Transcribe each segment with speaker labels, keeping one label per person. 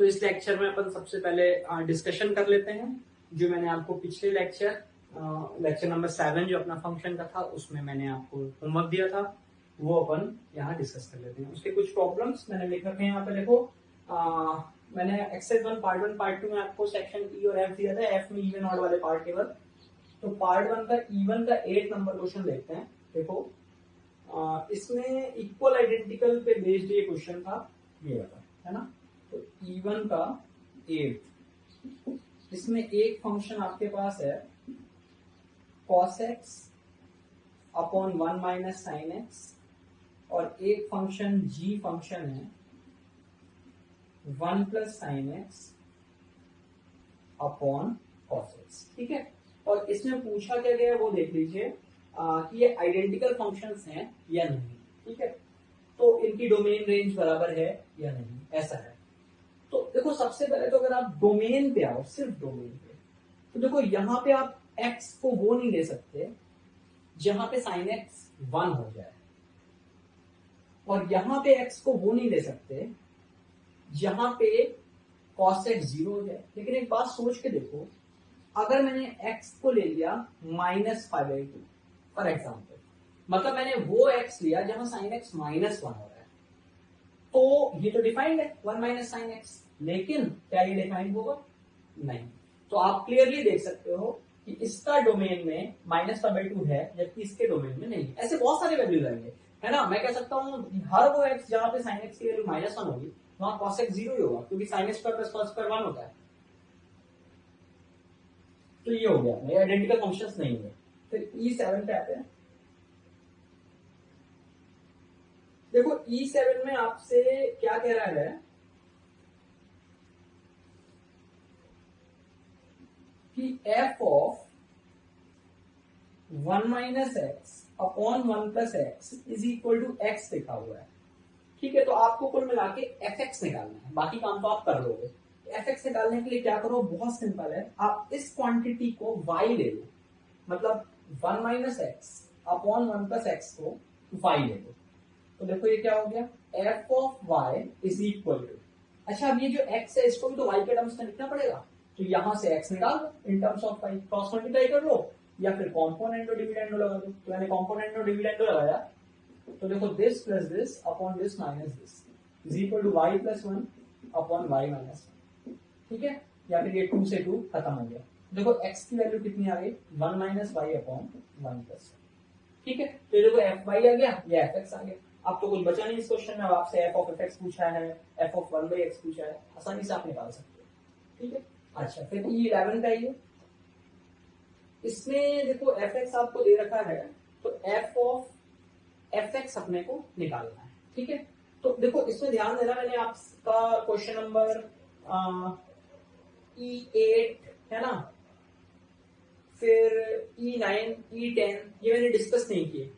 Speaker 1: तो इस लेक्चर में अपन सबसे पहले डिस्कशन कर लेते हैं जो मैंने आपको पिछले लेक्चर नंबर 7 जो अपना फंक्शन का था उसमें मैंने आपको होमवर्क दिया था, वो अपन यहाँ डिस्कस कर लेते हैं। उसके कुछ प्रॉब्लम्स मैंने लिख रखे हैं यहाँ पे। देखो मैंने एक्सरसाइज 1 पार्ट 2 में आपको सेक्शन ई और एफ दिया था, एफ में इवन ऑड वाले पार्ट केवल। तो पार्ट 1 का E1 का 8 नंबर क्वेश्चन देखते हैं। देखो इसमें इक्वल आइडेंटिकल पे बेस्ड ये क्वेश्चन था, ये वाला है ना। तो E1 का 8, इसमें एक फंक्शन आपके पास है cos x upon 1 minus sine x, और एक फंक्शन g फंक्शन है 1 plus sine x upon cos x। ठीक है, और इसमें पूछा क्या गया वो देख लीजिए कि ये आइडेंटिकल फंक्शंस हैं या नहीं। ठीक है, तो इनकी डोमेन रेंज बराबर है या नहीं, ऐसा है। तो देखो सबसे पहले तो अगर आप डोमेन पे आओ, सिर्फ डोमेन पे, तो देखो यहां पे आप x को वो नहीं ले सकते जहां पे sin x 1 हो जाए, और यहां पे x को वो नहीं ले सकते जहां पे cos x 0 हो जाए। लेकिन एक बात सोच के देखो, अगर मैंने x को ले लिया -5/2 फॉर एग्जाम्पल, मतलब मैंने वो x लिया जहां sin x -1 हो रहा है, तो ये तो डिफाइंड है 1 माइनस साइन एक्स, लेकिन क्या ये डिफाइंड होगा? नहीं। तो आप क्लियरली देख सकते हो कि इसका डोमेन में -5/2 है, जबकि इसके डोमेन में नहीं है। ऐसे बहुत सारे वैल्यूज आएंगे, है ना। मैं कह सकता हूँ हर वो x जहां पे sin x की वैल्यू -1 होगी वहां cos x 0 ही होगा, क्योंकि sin x plus cos square 1 होता है। तो ये हो गया, ये आइडेंटिकल फंक्शंस नहीं है। फिर E7 पे आते हैं। देखो E7 में आपसे क्या कह रहा है कि f of 1 minus x upon 1 plus x is equal to x लिखा हुआ है। ठीक है, तो आपको कुल मिला के fx निकालना है, बाकी काम तो आप कर लोगे। fx निकालने के लिए क्या करो, बहुत सिंपल है, आप इस क्वांटिटी को y ले लो, मतलब 1 minus x upon 1 plus x को y ले लो। तो देखो ये क्या हो गया, f of y is equal to, अच्छा अब ये जो x है इसको भी तो y के टर्म्स में लिखना पड़ेगा, तो यहां से x निकाल दो इन terms of y, cross multiply कर लो या फिर कॉम्पोनेंट और डिविडेंड लगा दो। तो मैंने कॉम्पोनेंट और डिविडेंड लगाया, तो देखो this plus this upon this minus this is equal to y plus 1 upon y minus 1। ठीक है, या फिर ये 2 से 2 खत्म हो गया। देखो x की वैल्यू कितनी आ गई, 1 माइनस y अपॉन 1 प्लस 1। ठीक है, तो देखो fy आ गया, ये fx आ गया। अब तो कुछ बचा नहीं इस क्वेश्चन में, अब आपसे f ऑफ fx पूछा है, f ऑफ 1/x पूछा है, आसानी से आप निकाल सकते हो। ठीक है, अच्छा फिर E11 का आइए। इसमें देखो fx आपको दे रखा है, तो f ऑफ fx अपने को निकालना है। ठीक है, तो देखो इसमें ध्यान देना, मैंने आपका क्वेश्चन नंबर E8 है ना, फिर E9 E10 ये मैंने डिस्कस नहीं किए।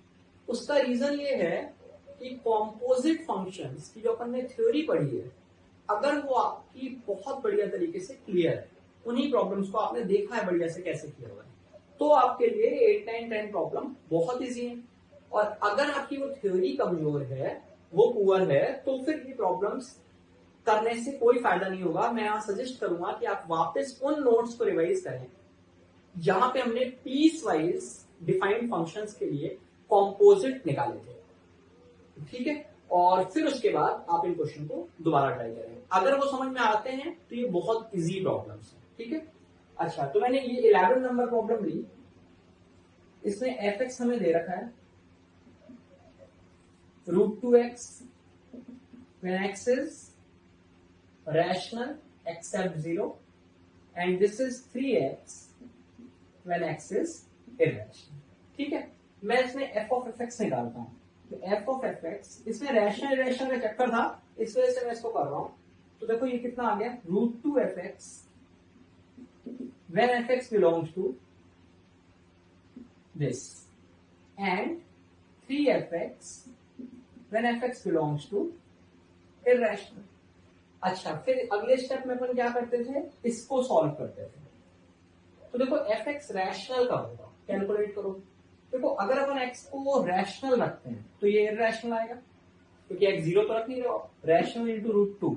Speaker 1: उसका रीजन ये है कि कॉम्पोजिट फंक्शंस की जो अपन ने थ्योरी पढ़ी है, अगर वो आपकी बहुत बढ़िया तरीके से क्लियर है, उन्हीं प्रॉब्लम्स को आपने देखा है बढ़िया से कैसे क्लियर हुआ है, तो आपके लिए 8, 9, 10 प्रॉब्लम बहुत इजी है। और अगर आपकी वो थ्योरी कमजोर है, वो पुअर है, तो फिर ये प्रॉब्लम्स करने से कोई फायदा नहीं होगा। मैं यहाँ सजेस्ट करूंगा कि आप वापस उन नोट्स को रिवाइज करें जहां पे हमने पीस वाइज डिफाइंड फंक्शंस के लिए कॉम्पोजिट निकाले थे। ठीक है, और फिर उसके बाद आप इन क्वेश्चन को दोबारा ट्राई करें। अगर वो समझ में आते हैं तो ये बहुत इजी प्रॉब्लम्स हैं। ठीक है, अच्छा तो मैंने ये 11 नंबर प्रॉब्लम ली। इसमें fx हमें दे रखा है √2x when x is rational except 0 and this is 3x when x is irrational। ठीक है, मैं इसमें f of fx निकालता हूं। तो f of fx, इसमें रैशनल इरेशनल का चक्कर था, इस वजह से मैं इसको कर रहा हूं। तो देखो ये कितना आ गया, √2fx when fx belongs to this and 3fx when fx belongs to irrational। अच्छा फिर अगले स्टेप में अपन क्या करते थे, इसको सॉल्व करते थे। तो देखो fx रैशनल का होगा, कैलकुलेट करो। देखो अगर अपन x को रैशनल रखते हैं तो ये इरैशनल आएगा, क्योंकि x 0 तो रख नहीं रहे हो, rational into √2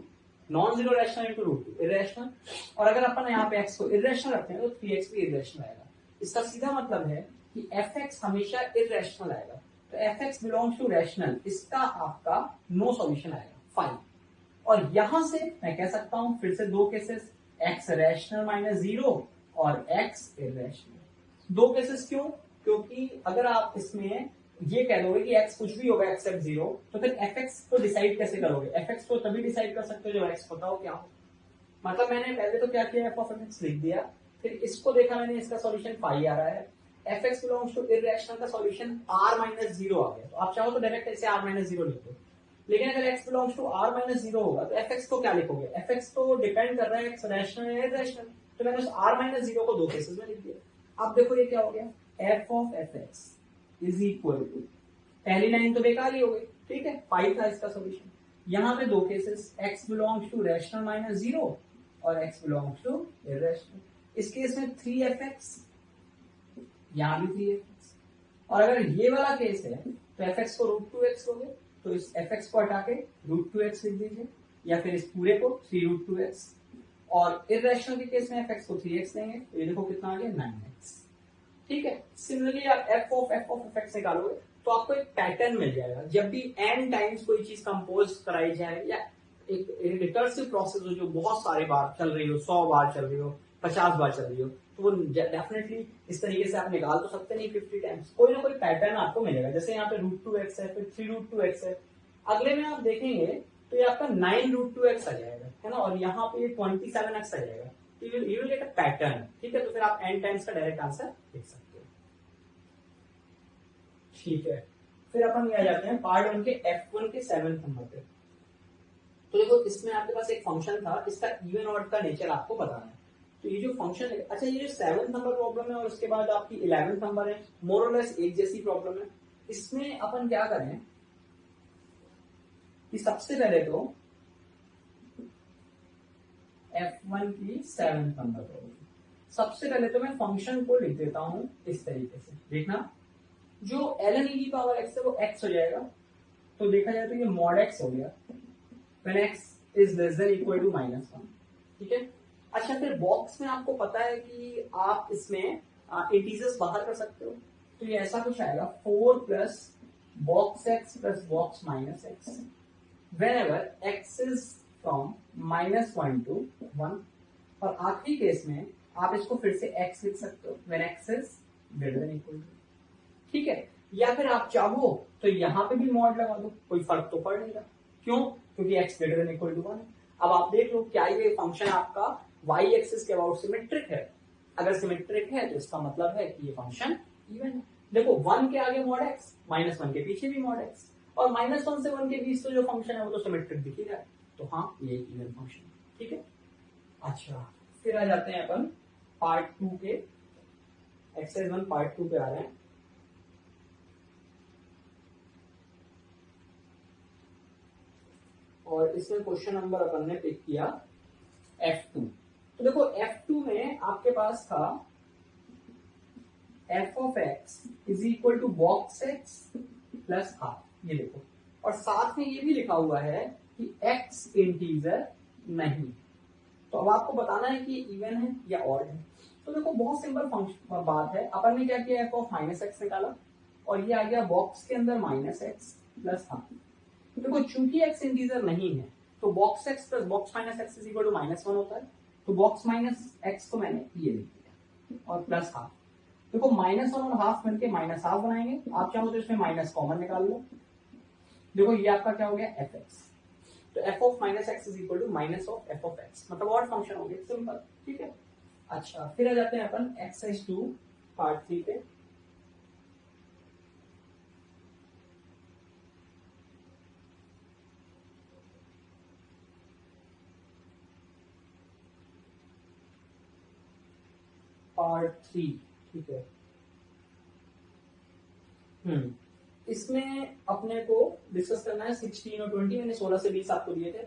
Speaker 1: non zero rational into root two irrational, और अगर अपन यहाँ पे x को इरेशनल रखते हैं तो 3x भी इरेशनल आएगा। इसका सीधा मतलब है कि fx हमेशा इरेशनल आएगा, तो fx बिलोंग्स टू रैशनल, इसका आपका नो सॉल्यूशन आएगा, फाइन। और यहां से मैं कह सकता हूं फिर से दो cases, x rational minus zero और x इरेशनल। दो केसेस क्यों? क्योंकि अगर आप इसमें ये कह दोगे कि x कुछ भी होगा एक्सेप्ट जीरो, तो फिर fx को डिसाइड कैसे करोगे? fx को तभी डिसाइड कर सकते हो जब x पता हो क्या हो। मतलब मैंने पहले तो क्या किया, f ऑफ x लिख दिया, फिर इसको देखा मैंने, इसका सॉल्यूशन फाई आ रहा है, fx बिलोंग्स टू इरेशनल का सॉल्यूशन r माइनस जीरो आ गया, तो आप चाहो तो डायरेक्ट ऐसे r माइनस जीरो लिख दो। लेकिन अगर x belongs to r minus zero होगा तो fx को क्या लिखोगे? fx तो डिपेंड कर रहा है x रैशनल या इरेशनल, तो मैंने उस r माइनस जीरो को दो केसेस में लिख दिया। अब देखो ये क्या हो गया, f of fx is equal to, पहली लाइन तो बेकार ही हो गई, ठीक है, पाई था इसका सॉल्यूशन। यहाँ पे दो cases, x belongs to rational minus zero और x बिलोंग्स टू इरेशनल। इस केस में 3fx, यहाँ भी 3fx, और अगर ये वाला केस है तो fx को रूट 2x लोगे, तो इस fx को हटा के रूट 2x लिख दीजिए, या फिर इस पूरे को 3 रूट 2x, और इरेशनल के केस में fx को 3x लेंगे, तो ये देखो कितना आ गया 9x, ठीक है। सिमिलरली आप f ऑफ fx निकालोगे तो आपको एक पैटर्न मिल जाएगा। जब भी n टाइम्स कोई चीज कंपोज कराई जाए या एक रिकर्सिव प्रोसेस हो जो बहुत सारे बार चल रही हो, 100 बार चल रही हो, 50 बार चल रही हो, तो वो डेफिनेटली इस तरीके से आप निकाल तो सकते नहीं 50 टाइम्स, कोई ना कोई पैटर्न आपको मिलेगा। जैसे यहाँ पे रूट 2x है, फिर 3 रूट 2x है, अगले में आप देखेंगे तो ये आपका 9 रूट 2x आ जाएगा, है ना, और यहाँ पे ये 27x आ जाएगा, तो you will get a pattern, ठीक है। तो फिर आप n टाइम्स का डायरेक्ट आंसर लिख सकते हो, ठीक है। फिर अपन आ जाते हैं पार्ट 1 के F1 के 7th नंबर पे। तो देखो इसमें आपके पास एक फंक्शन था, इसका इवन ऑड का नेचर आपको बताना है। तो ये जो फंक्शन है, अच्छा ये जो 7th नंबर प्रॉब्लम है और उसके बाद आपकी 11th नंबर है, मोर और लेस एक जैसी प्रॉब्लम है। इसमें अपन क्या करें कि सबसे पहले तो F1 की 7th नंबर प्रॉब्लम, सबसे पहले तो मैं फंक्शन को लिख देता हूं इस तरीके से, देखना जो ln e की पावर x है वो x हो जाएगा, तो देखा जाए तो ये मॉड x हो गया when x is less than equal to -1, ठीक है। अच्छा फिर बॉक्स में आपको पता है कि आप इसमें इंटीजर्स बाहर कर सकते हो, तो ये ऐसा कुछ आएगा 4 plus box x plus box minus x whenever x is from -1 to 1, और आखिरी केस में आप इसको फिर से x लिख सकते हो when x is greater than equal to, ठीक है। या फिर आप चाहो तो यहाँ पे भी मॉड लगा दो, कोई फर्क तो पड़ नहीं रहा, क्यों? क्योंकि x greater than equal to 1 है। अब आप देख लो क्या ये फंक्शन आपका y एक्सिस के अबाउट सिमेट्रिक है, अगर सिमेट्रिक है तो इसका मतलब है कि ये फंक्शन इवन है। देखो 1 के आगे मॉड x, -1 के पीछे भी मॉड x, और -1 से 1 के बीच तो जो फंक्शन है वो तो सिमेट्रिक दिख ही रहा है, तो हाँ ये इवन फंक्शन, ठीक है। अच्छा फिर आ जाते हैं अपन पार्ट 2 के, एक्सरसाइज 1 पार्ट 2 पे आ रहे हैं। और इसमें क्वेश्चन नंबर अपन ने पिक किया F2। तो देखो F2 में आपके पास था f of x is equal to box x plus half, ये देखो, और साथ में ये भी लिखा हुआ है कि x इंटीजर नहीं। तो अब आपको बताना है कि इवन है या ऑड है। तो देखो बहुत सिंपल फंक्शन बात है, अपन ने क्या किया, f ऑफ माइनस एक्स निकाला और ये आ गया बॉक्स के अंदर माइनस एक्स प्लस हाफ। देखो चूंकि x इंटीजर नहीं है तो box x plus box minus x is equal to -1 होता है, तो बॉक्स माइनस एक्स को मैंने ये लिख दिया और प्लस हाफ। देखो -1 और हाफ मिलके -हाफ बनाएंगे, आप चाहो तो इसमें माइनस कॉमन निकाल लो। देखो ये आपका क्या हो गया fx, तो f of minus x is equal to minus of f of x, मतलब ऑड फंक्शन हो गया, सिंपल, ठीक है। अच्छा फिर आ जाते हैं अपन एक्सरसाइज 2 पार्ट 3 पे। पार्ट 3, ठीक है। इसमें अपने को डिस्कस करना है 16 और 20, मैंने 16 से 20 आपको दिए थे।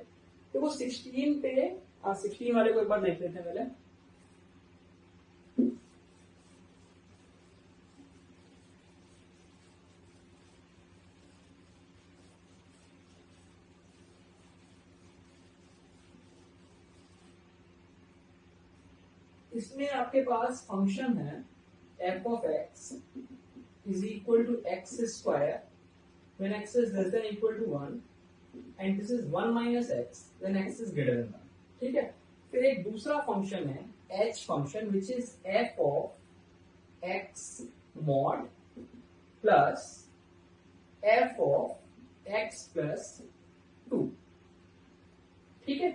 Speaker 1: तो वो 16 पे 16 वाले को एक बार देख लेते हैं पहले। इसमें आपके पास फंक्शन है f of x is equal to x square when x is less than equal to 1 and this is 1 minus x when x is greater than 1. ठीक है, फिर एक दूसरा फंक्शन है h function which is f of x mod plus f of x plus 2. ठीक है,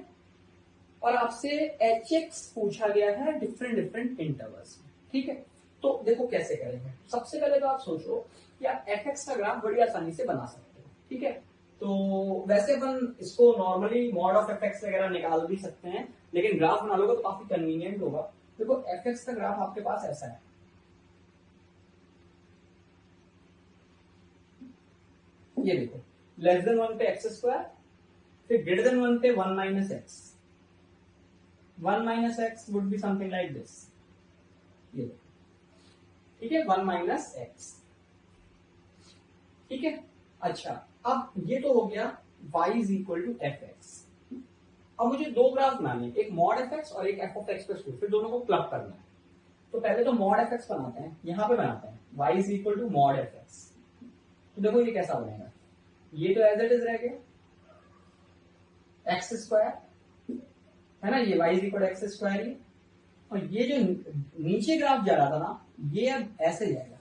Speaker 1: और आपसे hx पूछा गया है डिफरेंट इंटरवल्स में. ठीक है, तो देखो कैसे करेंगे. सबसे पहले तो आप सोचो कि आप fx का ग्राफ बड़ी आसानी से बना सकते हो. ठीक है, तो वैसे अपन इसको नॉर्मली मॉड ऑफ fx वगैरह निकाल भी सकते हैं, लेकिन ग्राफ बना लोगे तो काफी कन्वीनियंट होगा. देखो fx का ग्राफ आपके पास ऐसा है. ये देखो, लेस देन 1 पे एक्स स्क्वायर, फिर ग्रेटर देन 1 पे 1 minus x. 1 minus x would be something like this. ये ठीक है, 1 माइनस एक्स. ठीक है, अच्छा अब ये तो हो गया y is equal to f x. अब मुझे दो ग्राफ बनाने, एक मॉड एफ एक्स और एक एफ ऑफ एक्स प्लस 2, फिर दोनों को क्लब करना है. तो पहले तो मॉड एफ एक्स बनाते हैं, यहां पे बनाते हैं y is equal to mod f x. तो देखो ये कैसा बनेगा, ये तो एज इट इज रह गया एक्स स्क्वायर है ना, ये y is equal x square ही, और ये जो नीचे ग्राफ जा रहा था ना, ये अब ऐसे जाएगा,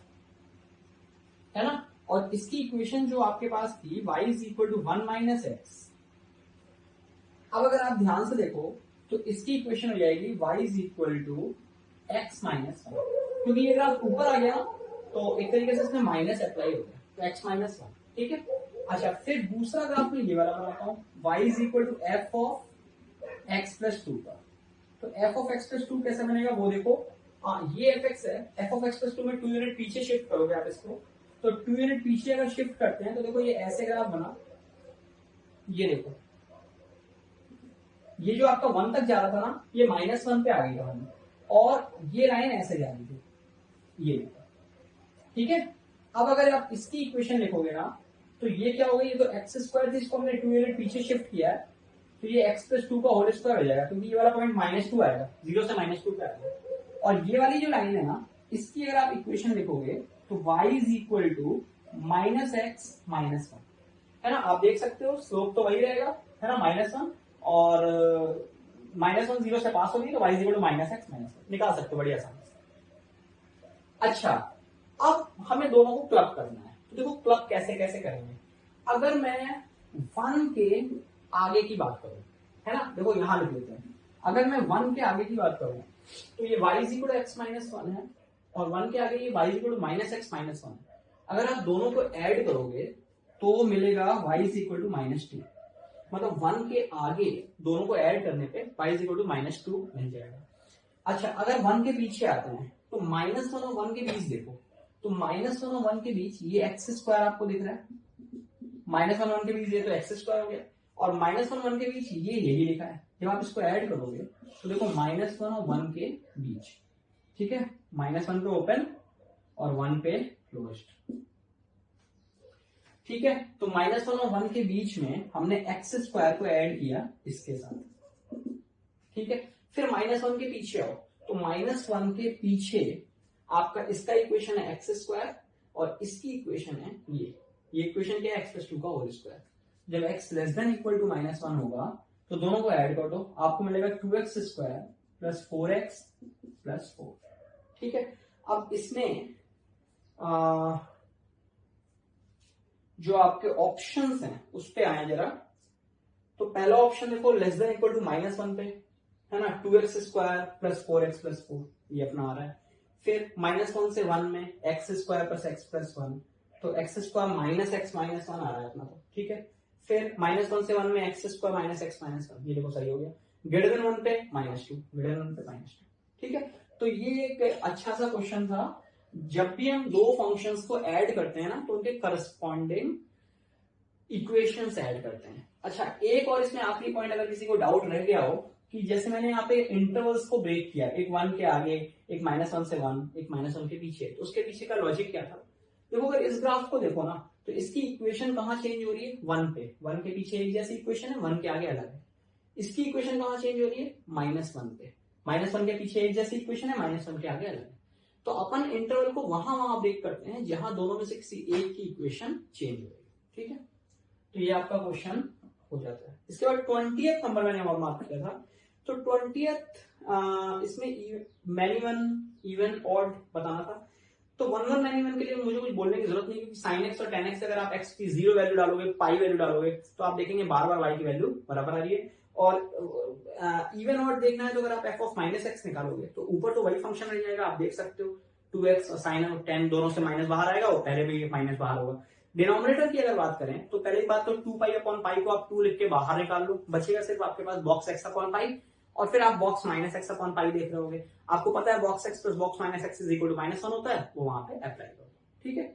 Speaker 1: है ना. और इसकी इक्वेशन जो आपके पास थी y is equal to 1 minus x. अब अगर आप ध्यान से देखो तो इसकी इक्वेशन हो जाएगी y is equal to x minus 1, क्योंकि ये ग्राफ ऊपर आ गया तो एक तरीके से इसमें माइनस अप्लाई हो गया, तो एक्स माइनस 1. ठीक है, अच्छा फिर दूसरा ग्राफ में ये वाला बनाता हूं, y is equal to F of x plus 2 का. तो एफ ऑफ एक्स प्लस 2 कैसे बनेगा वो देखो. ये एफ एक्स है, एफ ऑफ एक्स प्लस 2 में 2 यूनिट पीछे शिफ्ट करोगे आप इसको, तो 2 यूनिट पीछे अगर शिफ्ट करते हैं तो देखो ये ऐसे ग्राफ बना. ये देखो, ये जो आपका 1 तक जा रहा था ना, ये -1 पे आ गई था, और ये लाइन ऐसे जा रही थी, ये देखो. ठीक है, अब अगर आप इसकी इक्वेशन लिखोगे ना, तो ये क्या होगा, ये तो एक्स स्क्वायर थी, इसको हमने 2 यूनिट पीछे शिफ्ट किया है, तो ये एक्स प्लस 2 का होल स्क्वायर हो जाएगा, क्योंकि ये वाला पॉइंट -2 आएगा, 0 से -2 पे आएगा. और ये वाली जो लाइन है ना, इसकी अगर आप इक्वेशन लिखोगे तो y is equal to minus x minus 1, है ना. आप देख सकते हो स्लोप तो वही रहेगा, है ना, -1, और -1 0 से पास होगी, तो y is equal to minus x minus 1 निकाल सकते हो बड़ी आसानी से. अच्छा, अब हमें दोनों को क्लब करना है, तो देखो क्लब कैसे कैसे करेंगे. अगर मैं 1 के आगे की बात करूं, है ना, देखो यहां लिख लेते हैं. अगर मैं 1 के आगे की बात करूं तो ये y is equal to x minus 1 है, और 1 के आगे ये y is equal to minus x minus 1. अगर आप दोनों को ऐड करोगे तो मिलेगा y इज इक्वल टू -2. मतलब 1 के आगे दोनों को ऐड करने पे y इज इक्वल टू -2 मिल जाएगा. अच्छा, अगर 1 के पीछे आते हैं तो -1 और 1 के बीच देखो, तो -1 और 1 के बीच ये एक्स स्क्वायर आपको दिख रहा है, -1 और 1 के बीच ये तो एक्स स्क्वायर हो गया, और -1 और 1 के बीच ये यही लिखा है. जब आप इसको ऐड करोगे तो देखो -1 और 1 के बीच, ठीक है, -1 पे ओपन और 1 पे क्लोज्ड. ठीक है, तो -1 और 1 के बीच में हमने एक्स स्क्वायर को ऐड किया इसके साथ. ठीक है, फिर -1 के पीछे आओ, तो -1 के पीछे आपका इसका इक्वेशन है एक्स स्क्वायर, और इसकी इक्वेशन है ये इक्वेशन क्या है, एक्स प्लस 2 का होल स्क्वायर. जब x less than equal to -1 होगा तो दोनों को ऐड कर दो, आपको मिलेगा 2x square plus 4x plus 4. ठीक है, अब इसमें जो आपके ऑप्शंस हैं उस पे आए जरा. तो पहला ऑप्शन देखो, लेस देन इक्वल टू -1 पे, है ना, 2x square plus 4x plus 4, ये अपना आ रहा है. फिर -1 से 1 में x square plus x plus 1, तो x square minus x minus 1 आ रहा है अपना. तो ठीक है, फिर -1 से 1 में x square minus x minus 1, ये देखो सही हो गया. ग्रेटर देन 1 पे -2, ग्रेटर देन 1 पे -2. ठीक है, तो ये एक अच्छा सा क्वेश्चन था. जब भी हम दो फंक्शंस को ऐड करते हैं ना, तो उनके करस्पॉन्डिंग इक्वेशंस ऐड करते हैं. अच्छा, एक और इसमें आखिरी पॉइंट, अगर किसी को डाउट रह गया हो, कि जैसे मैंने यहाँ पे इंटरवल्स को ब्रेक किया, एक 1 के आगे, एक -1 से 1, एक -1 के पीछे, तो उसके पीछे का लॉजिक क्या था. देखो, अगर इस ग्राफ को देखो ना, तो इसकी इक्वेशन कहाँ चेंज हो रही है, 1 पे. 1 के पीछे एक जैसी इक्वेशन है, 1 के आगे अलग है. इसकी इक्वेशन कहाँ चेंज हो रही है, -1 पे. -1 के पीछे एक जैसी इक्वेशन है, -1 के आगे अलग है। तो अपन इंटरवल को वहां ब्रेक करते हैं जहां दोनों में से किसी एक की इक्वेशन चेंज हो गई। ठीक है, तो ये आपका क्वेश्चन हो जाता है। इसके बाद 20th नंबर मैंने और मार्क किया था, तो 20th इसमें मैनी वन, इवन, ऑड बताना था। तो 1 1 मैनी वन के लिए मुझे कुछ बोलने की जरूरत नहीं, क्योंकि साइन एक्स और टेन एक्स अगर आप एक्स की 0 वैल्यू डालोगे, पाई वैल्यू डालोगे, तो आप देखेंगे बार बार वाई की वैल्यू बराबर आ रही है। और इवन ऑड देखना है तो अगर आप एफ ऑफ माइनस एक्स निकालोगे तो ऊपर तो वही फंक्शन रह जाएगा, आप देख सकते हो 2x और साइन ऑफ 10 दोनों से माइनस बाहर आएगा, और पहले भी माइनस बाहर होगा। डिनोमिनेटर की अगर बात करें तो पहले बात तो 2 पाई अपॉन पाई को आप 2 लिख के बाहर निकाल लो, बचेगा सिर्फ आपके पास बॉक्स एक्स अपॉन पाई, और फिर आप box minus x upon pi देख रहे होगे। आपको पता है box x plus box minus x is equal to -1 होता है, वो वहां पे अप्लाई करो। ठीक है,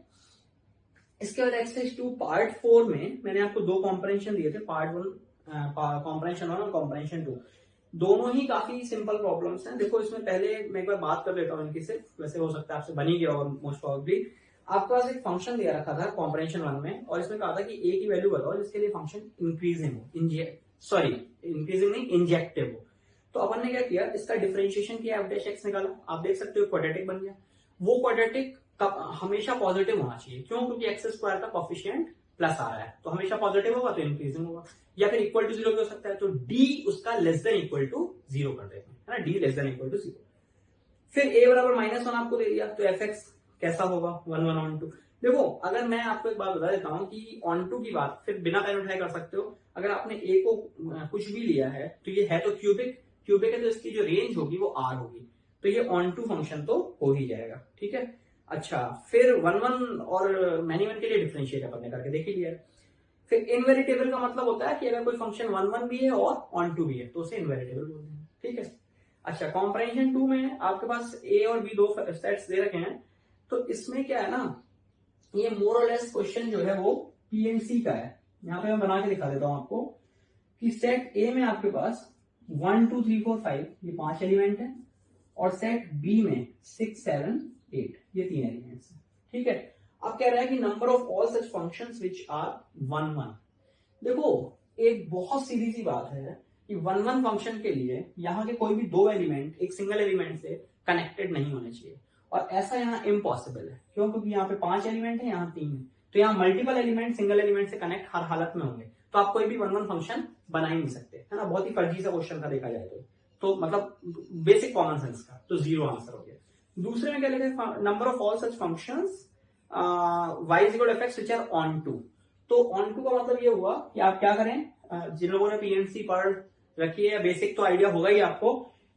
Speaker 1: इसके बाद एक्सरसाइज 2 पार्ट 4 में मैंने आपको दो कॉम्प्रेंशन दिए थे, पार्ट 1 कॉम्प्रेंशन 1 और कॉम्प्रेंशन 2। दोनों ही काफी सिंपल प्रॉब्लम्स हैं। देखो इसमें पहले मैं एक बार बात कर लेता हूँ इनकी, सिर्फ वैसे हो सकता है आपसे बनी गया और मोस्ट प्रोबेबली आपके पास एक फंक्शन दिया रखा था कॉम्प्रेंशन 1 में, और इसमें कहा था कि ए की वैल्यू बताओ जिसके लिए फंक्शन इंक्रीजिंग हो, सॉरी इंक्रीजिंग नहीं इंजेक्टिव हो। तो अपन ने क्या किया, इसका डिफरेंशिएशन किया, एफ डैश एक्स निकाला, आप देख सकते हो क्वाड्रेटिक बन गया। वो क्वाड्रेटिक हमेशा पॉजिटिव होना चाहिए, क्यों? क्योंकि एक्स स्क्वायर का कोफिशिएंट प्लस आ रहा है, तो हमेशा पॉजिटिव होगा तो इंक्रीजिंग होगा, या फिर इक्वल टू 0 भी हो सकता है। तो डी उसका लेस देन इक्वल टू 0 कर देते हैं, है ना, d less than equal to 0। फिर a बराबर -1 आपको दे दिया, तो एफ एक्स कैसा होगा 1 1 ऑन 2। देखो अगर मैं आपको एक बात बता देता हूँ कि ऑन टू की बात फिर बिना पेन उठाए कर सकते हो। अगर आपने a को कुछ भी लिया है तो ये है तो क्यूबिक है, तो इसकी जो रेंज होगी वो r होगी, तो ये ऑन टू फंक्शन तो हो ही जाएगा। ठीक है, अच्छा फिर 1 1 और मैनी वन के लिए डिफरेंशिएट अपन ने करके देख ही लिया। फिर इनवेरिटेबल का मतलब होता है कि अगर कोई फंक्शन 1 1 भी है और ऑन टू भी है तो उसे इनवेरिटेबल बोलते हैं। ठीक है, अच्छा कॉम्प्रेंशन 2 में आपके पास ए और बी दो सेट्स दे रखे हैं, तो इसमें क्या है ना, ये मोर और लेस क्वेश्चन जो है वो पीएनसी का है। यहाँ पे मैं बना के दिखा देता हूं आपको कि सेट ए में आपके पास 1 2 3 4 5 ये 5 एलिमेंट है, और सेट बी में 6 7 8 ये 3 एलिमेंट्स है। ठीक है, अब कह रहा है कि number of all such functions which are 1 1। देखो एक बहुत सीधी सी बात है कि 1 1 फंक्शन के लिए यहाँ के कोई भी दो एलिमेंट एक सिंगल एलिमेंट से कनेक्टेड नहीं होने चाहिए, और ऐसा यहाँ इम्पॉसिबल है। क्यों? क्योंकि यहाँ पे 5 एलिमेंट है, यहाँ 3 है, तो यहाँ मल्टीपल एलिमेंट सिंगल एलिमेंट से कनेक्ट हर हालत में होंगे, तो आप कोई भी 1 1 फंक्शन बना ही नहीं सकते, है ना। बहुत ही फर्जी सा क्वेश्चन का देखा जाए तो मतलब बेसिक कॉमन सेंस का, तो 0 आंसर हो गया। दूसरे में क्या लिखा है, number of all such functions y is equal to fx which are onto. तो ऑन टू का मतलब ये हुआ कि आप क्या करें, जिन लोगों ने पीएनसी पढ़ रखी है, बेसिक तो आइडिया होगा ही आपको,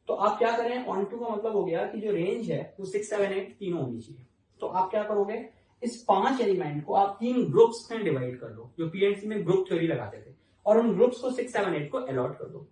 Speaker 1: तो आप क्या करें, ऑन टू का मतलब हो गया कि जो रेंज है वो 6 7 8 तीनों होनी चाहिए। तो आप क्या करोगे, इस 5 एलिमेंट को आप 3 ग्रुप्स में डिवाइड कर दो, जो पीएनसी में ग्रुप थ्योरी लगाते थे, और उन ग्रुप्स को 6 7 8 को अलॉट कर दो।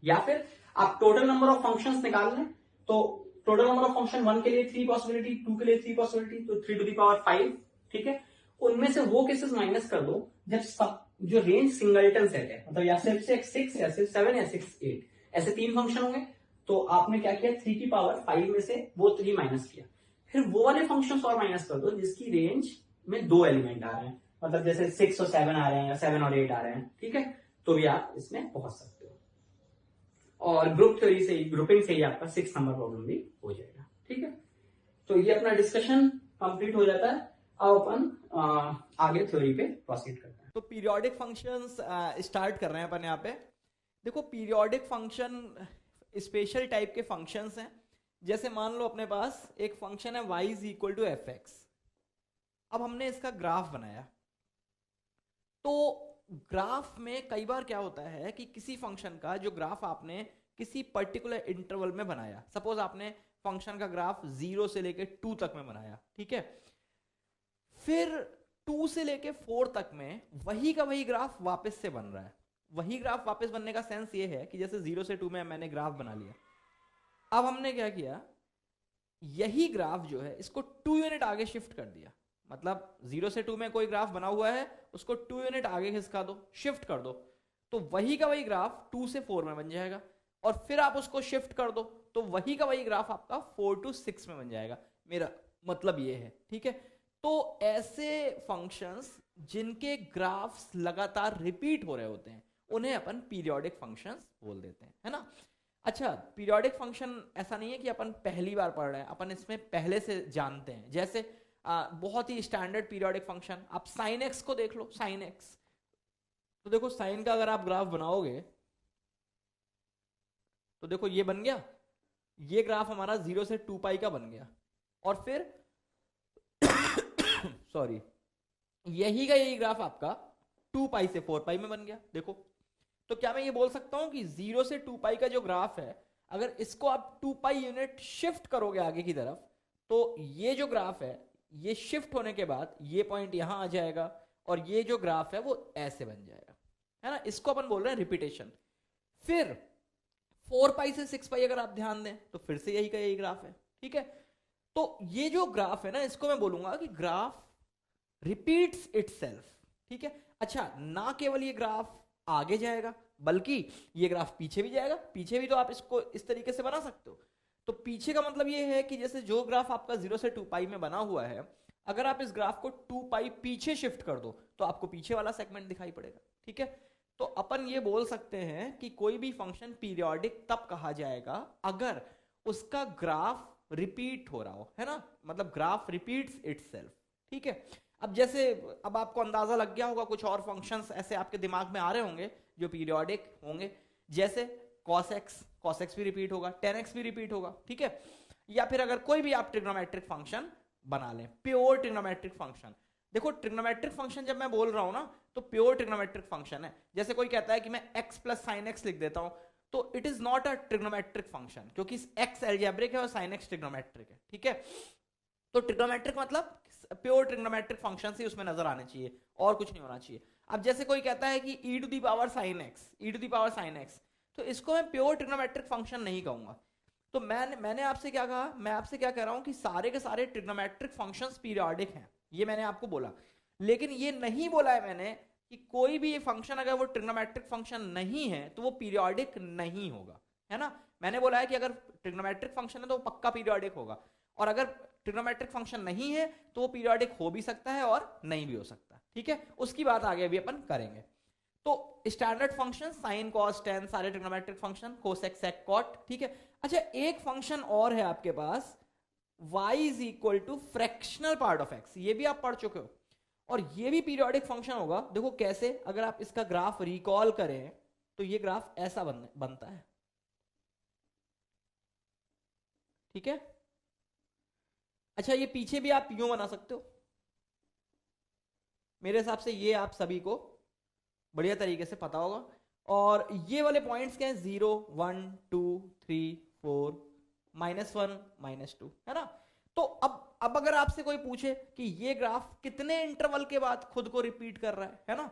Speaker 1: या फिर आप टोटल नंबर ऑफ फंक्शंस निकाल लें, तो टोटल नंबर ऑफ फंक्शन 1 के लिए 3 पॉसिबिलिटी, 2 के लिए 3 पॉसिबिलिटी, तो 3 टू द पावर 5। ठीक है, उनमें से वो केसेस माइनस कर दो जब सब जो रेंज सिंगलटन सेट है, मतलब या सिर्फ 6 या सिर्फ 7 या 6 8 ऐसे 3 फंक्शन होंगे, तो आपने क्या किया, 3 की पावर 5 में से वो 3 माइनस किया। फिर वो वाले फंक्शन और माइनस कर दो जिसकी रेंज में 2 एलिमेंट आ रहे हैं, मतलब जैसे 6 और 7 आ रहे हैं या 7 और 8 आ रहे हैं। ठीक है, तो भी आप इसमें पहुंच सकते हो, और ग्रुप थ्योरी से, ग्रुपिंग से ही आपका 6 नंबर प्रॉब्लम भी हो जाएगा। ठीक है, तो ये अपना डिस्कशन कंप्लीट हो जाता है। अब अपन आगे थ्योरी पे प्रोसीड करते हैं।
Speaker 2: तो पीरियोडिक फंक्शंस स्टार्ट कर रहे हैं अपन यहाँ पे। देखो पीरियोडिक फंक्शन स्पेशल टाइप के फंक्शंस हैं। जैसे मान लो अपने पास एक फंक्शन है y is equal to f x. अब हमने इसका ग्राफ बनाया, तो ग्राफ में कई बार क्या होता है कि किसी फंक्शन का जो ग्राफ आपने किसी पर्टिकुलर इंटरवल में बनाया, सपोज आपने फंक्शन का ग्राफ 0 से लेके 2 तक में बनाया, ठीक है, फिर 2 से लेके 4 तक में वही का वही ग्राफ वापस से बन रहा है। वही ग्राफ वापस बनने का सेंस ये है कि जैसे 0 से 2 में मैंने ग्राफ बना लिया, अब हमने क्या किया, यही ग्राफ जो है इसको 2 यूनिट आगे शिफ्ट कर दिया। मतलब 0 से 2 में कोई ग्राफ बना हुआ है, उसको 2 यूनिट आगे खिसका दो, शिफ्ट कर दो, तो वही का वही ग्राफ 2 से 4 में बन जाएगा। और फिर आप उसको शिफ्ट कर दो तो वही का वही ग्राफ आपका 4 to 6 में बन जाएगा। मेरा मतलब ये है, ठीक है। तो ऐसे फंक्शंस जिनके ग्राफ्स लगातार रिपीट हो रहे होते हैं उन्हें अपन पीरियोडिक फंक्शंस बोल देते हैं, है ना। अच्छा, पीरियोडिक फंक्शन ऐसा नहीं है कि अपन पहली बार पढ़ रहे हैं, अपन इसमें पहले से जानते हैं। जैसे बहुत ही स्टैंडर्ड पीरियोडिक फंक्शन, आप साइन एक्स को देख लो। साइन एक्स, तो देखो साइन का अगर आप ग्राफ बनाओगे तो देखो ये बन गया, ये ग्राफ हमारा 0 से 2 पाई का बन गया, और फिर सॉरी, यही का यही ग्राफ आपका 2 पाई से 4 पाई में बन गया। देखो, तो क्या मैं ये बोल सकता हूं कि 0 से 2 पाई का जो ग्राफ है, अगर इसको आप 2 पाई यूनिट शिफ्ट करोगे आगे की तरफ, तो ये जो ग्राफ है ये शिफ्ट होने के बाद ये पॉइंट यहां आ जाएगा, और ये जो ग्राफ है वो ऐसे बन जाएगा, है ना। इसको अपन बोल रहे हैं रिपीटेशन। फिर 4 पाई से 6 पाई अगर आप ध्यान दें तो फिर से यही का यही ग्राफ है, ठीक है। तो ये जो ग्राफ है ना, इसको मैं बोलूंगा कि ग्राफ रिपीट्स इटसेल्फ, ठीक है। अच्छा, ना केवल ये ग्राफ आगे जाएगा बल्कि ये ग्राफ पीछे भी जाएगा। पीछे भी तो आप इसको इस तरीके से बना सकते हो। तो पीछे का मतलब ये है कि जैसे जो ग्राफ आपका 0 से 2 पाई में बना हुआ है, अगर आप इस ग्राफ को 2 पाई पीछे शिफ्ट कर दो तो आपको पीछे वाला सेगमेंट दिखाई पड़ेगा, ठीक है। तो अपन ये बोल सकते हैं कि कोई भी फंक्शन पीरियोडिक तब कहा जाएगा अगर उसका ग्राफ रिपीट हो रहा हो, है ना, मतलब ग्राफ रिपीट्स इटसेल्फ, ठीक है। अब जैसे, अब आपको अंदाजा लग गया होगा, कुछ और फंक्शंस ऐसे आपके दिमाग में आ रहे होंगे जो पीरियोडिक होंगे, जैसे cos x भी रिपीट होगा, tan x भी रिपीट होगा, ठीक है। या फिर अगर कोई भी आप ट्रिग्नोमेट्रिक फंक्शन बना लें, प्योर ट्रिग्नोमेट्रिक फंक्शन। देखो, ट्रिग्नोमेट्रिक फंक्शन जब मैं बोल रहा हूं ना, तो प्योर ट्रिग्नोमेट्रिक फंक्शन है। जैसे कोई कहता है कि मैं x प्लस साइन एक्स लिख देता हूं, तो it is not a trigonometric function, क्योंकि x एल्जेब्रिक है और साइन x ट्रिग्नोमेट्रिक है, ठीक है। तो ट्रिग्नोमेट्रिक मतलब प्योर ट्रिग्नोमेट्रिक फंक्शन ही उसमें नजर आने चाहिए, और कुछ नहीं होना चाहिए। अब जैसे कोई कहता है कि e to the power sine x, e to the power sine x, तो इसको मैं प्योर ट्रिग्नोमेट्रिक फंक्शन नहीं कहूंगा। तो मैंने आपसे क्या कहा, मैं आपसे क्या कह रहा हूं कि सारे के सारे ट्रिग्नोमेट्रिक फंक्शंस पीरियोडिक हैं, ये मैंने आपको बोला। लेकिन ये नहीं बोला है मैंने कि कोई भी फंक्शन अगर वो ट्रिग्नोमेट्रिक फंक्शन नहीं है तो वो पीरियोडिक नहीं होगा, है ना। मैंने बोला है कि अगर ट्रिग्नोमेट्रिक फंक्शन है तो वो पक्का पीरियोडिक होगा, और अगर ट्रिग्नोमेट्रिक फंक्शन नहीं है तो वो पीरियोडिक हो भी सकता है और नहीं भी हो सकता, ठीक है। उसकी बात आगे भी अपन करेंगे। तो standard function sine cos tan, सारे trigonometric function, cosec sec cot, ठीक है। अच्छा, एक फंक्शन और है आपके पास, y is equal to fractional part of x, ये भी आप पढ़ चुके हो, और ये भी पीरियोडिक फंक्शन होगा। देखो कैसे, अगर आप इसका ग्राफ रिकॉल करें तो ये ग्राफ ऐसा बनता है, ठीक है। अच्छा, ये पीछे भी आप यूं बना सकते हो। मेरे हिसाब से ये आप सभी को बढ़िया तरीके से पता होगा। और ये वाले पॉइंट्स क्या है, 0 1 2 3 4 -1 -2, है ना। तो अब अगर आपसे कोई पूछे कि ये ग्राफ कितने इंटरवल के बाद खुद को रिपीट कर रहा है ना,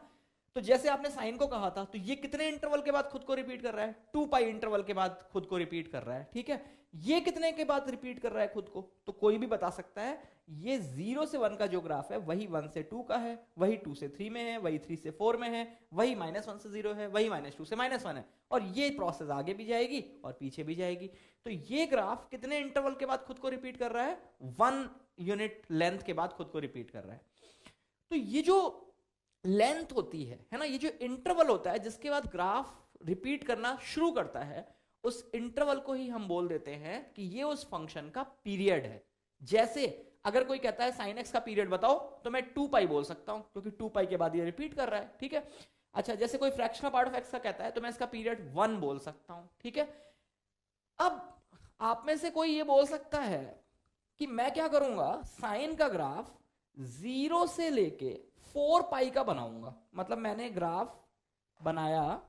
Speaker 2: तो जैसे आपने साइन को कहा था, तो ये कितने इंटरवल के बाद खुद को रिपीट कर रहा है, 2 पाई इंटरवल के बाद खुद को रिपीट कर रहा है, ठीक है। ये कितने के बाद रिपीट कर रहा है खुद को, तो कोई भी बता सकता है। ये 0 से 1 का जो ग्राफ है वही 1 से 2 का है, वही 2 से 3 में है, वही 3 से 4 में है, वही -1 से 0 है, वही -2 से -1 है, और ये प्रोसेस आगे भी जाएगी और पीछे भी जाएगी। तो ये ग्राफ कितने इंटरवल के बाद खुद को रिपीट कर रहा है, 1 यूनिट लेंथ के बाद खुद को रिपीट कर रहा है। तो ये जो लेंथ होती है ना, ये जो इंटरवल होता है जिसके बाद ग्राफ रिपीट करना शुरू करता है, उस इंटरवल को ही हम बोल देते हैं कि ये उस फंक्शन का पीरियड है। जैसे अगर कोई कहता है साइन एक्स का पीरियड बताओ, तो मैं 2 पाई बोल सकता हूं, क्योंकि 2 पाई के बाद ये रिपीट कर रहा है, ठीक है। अच्छा, जैसे कोई फ्रैक्शनल पार्ट ऑफ एक्स का कहता है तो मैं इसका पीरियड 1 बोल सकता हूं, ठीक है। अब आप में से कोई ये बोल सकता है कि मैं क्या करूंगा, साइन का ग्राफ 0 से लेके 4 पाई का बनाऊंगा। मतलब मैंने ग्राफ बनाया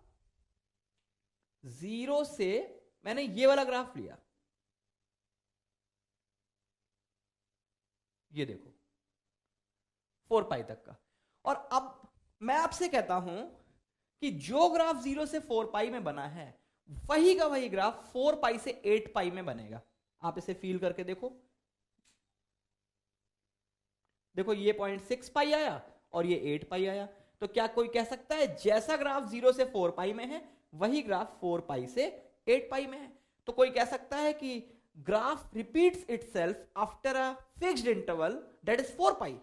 Speaker 2: 0 से, मैंने ये वाला ग्राफ लिया, ये देखो 4 पाई तक का, और अब मैं आपसे कहता हूं कि जो ग्राफ 0 से 4 पाई में बना है वही का वही ग्राफ 4 पाई से 8 पाई में बनेगा। आप इसे फील करके देखो, देखो ये पॉइंट 6 पाई आया और ये 8 पाई आया। तो क्या कोई कह सकता है जैसा ग्राफ 0 से 4 पाई में है वही ग्राफ 4 पाई से 8 पाई में है? तो कोई कह सकता है कि graph repeats itself after a fixed interval that is 4 पाई।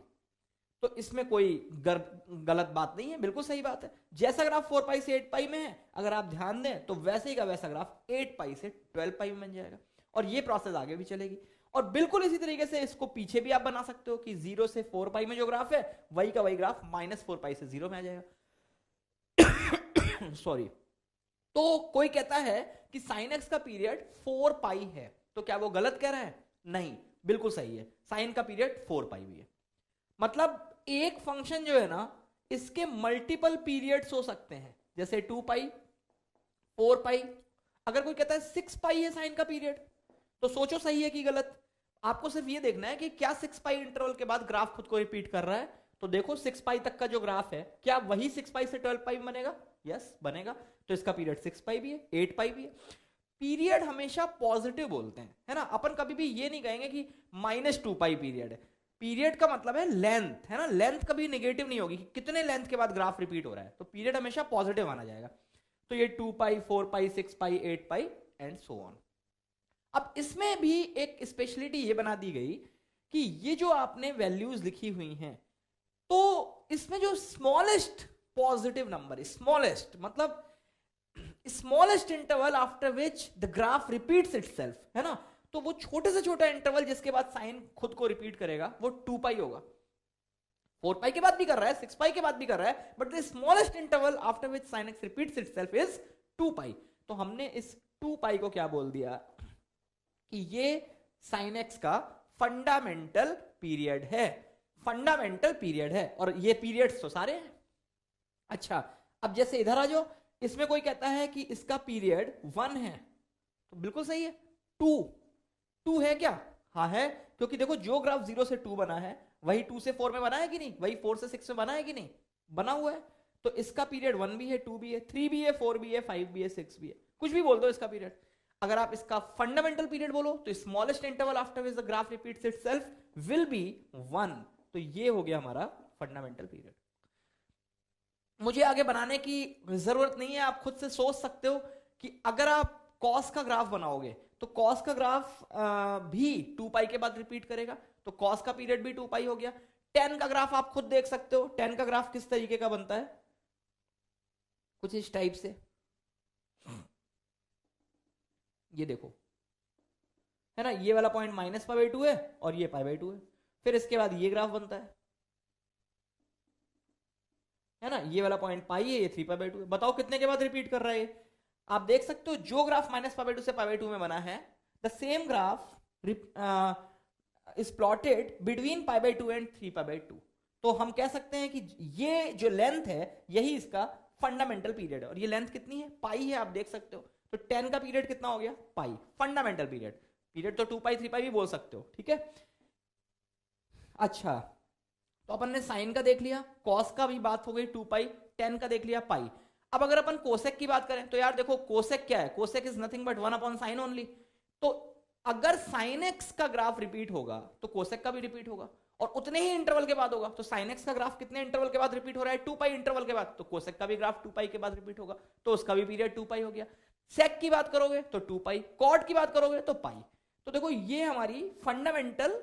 Speaker 2: तो इसमें कोई गलत बात नहीं है, बिल्कुल सही बात है। जैसा ग्राफ 4 पाई से 8 पाई में है, अगर आप ध्यान दें तो वैसे ही का वैसा ग्राफ 8 पाई से 12 पाई में बन जाएगा, और ये प्रोसेस आगे भी चलेगी। और बिल्कुल इसी तरीके से इसको पीछे भी आप बना सकते हो कि 0 से 4 पाई में जो ग्राफ है वही का वही ग्राफ -4 पाई से 0 में आ जाएगा। सॉरी। तो कोई कहता है कि साइन एक्स का पीरियड 4 पाई है, तो क्या वो गलत कह रहा है? नहीं, बिल्कुल सही है, साइन का पीरियड 4 पाई भी है। मतलब एक फंक्शन जो है ना, इसके मल्टीपल पीरियड्स हो सकते हैं, जैसे 2 पाई, 4 पाई। अगर कोई कहता है 6 पाई है साइन का पीरियड, तो सोचो सही है कि गलत। आपको सिर्फ ये देखना है कि क्या 6 पाई इंटरवल के बाद ग्राफ खुद को रिपीट कर रहा है। तो देखो 6 पाई तक का जो ग्राफ है, क्या वही 6 पाई से 12 पाई बनेगा? यस, बनेगा। तो इसका पीरियड 6 पाई भी है, 8 पाई भी है। पीरियड हमेशा पॉजिटिव बोलते हैं, है ना। अपन कभी भी ये नहीं कहेंगे कि -2 पाई पीरियड है। पीरियड का मतलब है लेंथ, है ना। लेंथ कभी नेगेटिव नहीं होगी कि कितने लेंथ के बाद ग्राफ रिपीट हो रहा है, तो पीरियड हमेशा पॉजिटिव माना जाएगा। तो ये 2 पाई, 4 पाई, 6 पाई, 8 पाई एंड सो ऑन। अब इसमें भी एक स्पेशलिटी ये बना दी गई कि ये जो आपने वैल्यूज लिखी हुई हैं, तो इसमें जो स्मॉलेस्ट पॉजिटिव नंबर, स्मॉलेस्ट मतलब smallest interval after which the graph repeats itself, है ना। तो वो छोटे से छोटा इंटरवल जिसके बाद साइन खुद को रिपीट करेगा वो 2 पाई होगा। 4 पाई के बाद भी कर रहा है, 6 पाई के बाद भी कर रहा है, but the smallest interval after which sine x repeats itself is 2 पाई। तो हमने इस 2 पाई को क्या बोल दिया कि ये साइन एक्स का फंडामेंटल पीरियड है, फंडामेंटल पीरियड है। और ये पीरियड्स तो सारे हैं। अच्छा, अब जैसे इधर आ जाओ, इसमें कोई कहता है कि इसका पीरियड 1 है, तो बिल्कुल सही है। 2 है क्या? हाँ है, क्योंकि देखो जो ग्राफ 0 से 2 बना है वही 2 से 4 में बना है कि नहीं, वही 4 से 6 में बना है कि नहीं, बना हुआ है। तो इसका पीरियड 1 भी है, 2 भी है, 3 भी है, 4 भी है, 5 भी है, 6 भी है, कुछ भी बोल दो इसका पीरियड। अगर आप इसका फंडामेंटल पीरियड बोलो तो smallest interval after which the graph repeats itself will be 1। तो ये हो गया हमारा फंडामेंटल पीरियड। मुझे आगे बनाने की जरूरत नहीं है, आप खुद से सोच सकते हो कि अगर आप कॉस का ग्राफ बनाओगे तो कॉस का ग्राफ भी 2 पाई के बाद रिपीट करेगा, तो कॉस का पीरियड भी 2 पाई हो गया। tan का ग्राफ आप खुद देख सकते हो, tan का ग्राफ किस तरीके का बनता है, कुछ इस टाइप से। ये देखो, है ना, ये वाला पॉइंट -π/2 है और ये π/2 है। फिर इसके बाद ये ग्राफ बनता है ना, ये वाला पॉइंट पाई है, ये 3π/2 है। बताओ कितने के बाद रिपीट कर रहा है ये? आप देख सकते हो जो ग्राफ -π/2 से π/2 में बना है, the same graph is plotted between π/2 and 3π/2। तो हम कह सकते हैं कि ये जो लेंथ है यही इसका फंडामेंटल पीरियड है। और ये लेंथ कितनी है? पाई है, आप देख सकते हो। तो 10 का पीरियड कितना हो गया? पाई, फंडामेंटल पीरियड। पीरियड तो 2 पाई 3 पाई भी बोल सकते हो, ठीक है। अच्छा, तो अपन ने साइन का देख लिया, कॉस का भी बात हो गई 2 पाई, tan का देख लिया पाई। अब अगर अपन कोसेक की बात करें तो यार देखो कोसेक क्या है, cosec is nothing but 1/sin only. तो अगर साइन एक्स का ग्राफ रिपीट होगा तो कोसेक का भी रिपीट होगा, और उतने ही इंटरवल के बाद होगा। तो साइन एक्स का ग्राफ कितने इंटरवल के बाद रिपीट हो रहा है? 2 पाई इंटरवल के बाद। तो कोसेक का भी ग्राफ 2 पाई के बाद रिपीट होगा, तो उसका भी पीरियड 2 पाई हो गया। सेक की बात करोगे तो 2 पाई, कॉट की बात करोगे तो पाई। तो देखो ये हमारी फंडामेंटल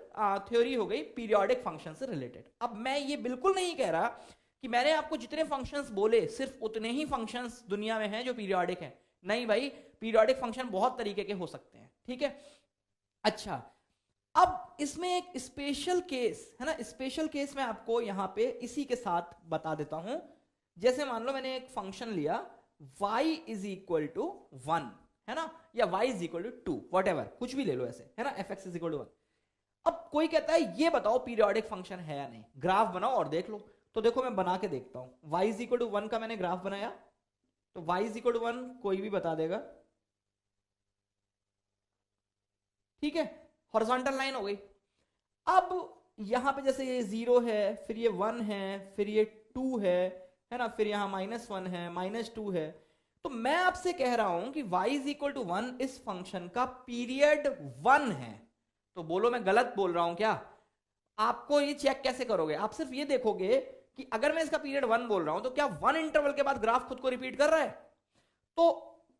Speaker 2: थ्योरी हो गई पीरियोडिक फंक्शन से रिलेटेड। अब मैं ये बिल्कुल नहीं कह रहा कि मैंने आपको जितने फंक्शंस बोले सिर्फ उतने ही फंक्शंस दुनिया में हैं जो पीरियोडिक हैं। नहीं भाई, पीरियोडिक फंक्शन बहुत तरीके के हो सकते हैं, ठीक है। अच्छा, अब इसमें एक स्पेशल केस है ना, स्पेशल केस मैं आपको यहां पे इसी के साथ बता देता हूं। जैसे मान लो मैंने एक फंक्शन लिया y इज इक्वल टू 1, है ना, या y is equal to 2, whatever, कुछ भी ले लो ऐसे, है ना, fx इज इक्वल टू 1। अब कोई कहता है ये बताओ पीरियोडिक फंक्शन है या नहीं, ग्राफ बनाओ और देख लो। तो देखो मैं बना के देखता हूं। y इज इक्वल टू 1 का मैंने ग्राफ बनाया, तो y इज इक्वल टू 1 कोई भी बता देगा, ठीक है, हॉरिजॉन्टल लाइन हो गई। अब यहां पे जैसे ये 0 है, फिर ये 1 है, फिर ये 2 है ना, फिर यहां -1 है, -2 है। तो मैं आपसे कह रहा हूं कि y इज इक्वल टू 1 इस फंक्शन का पीरियड 1 है। तो बोलो मैं गलत बोल रहा हूं क्या? आपको ये चेक कैसे करोगे? आप सिर्फ ये देखोगे कि अगर मैं इसका पीरियड 1 बोल रहा हूं तो क्या 1 इंटरवल के बाद ग्राफ खुद को रिपीट कर रहा है? तो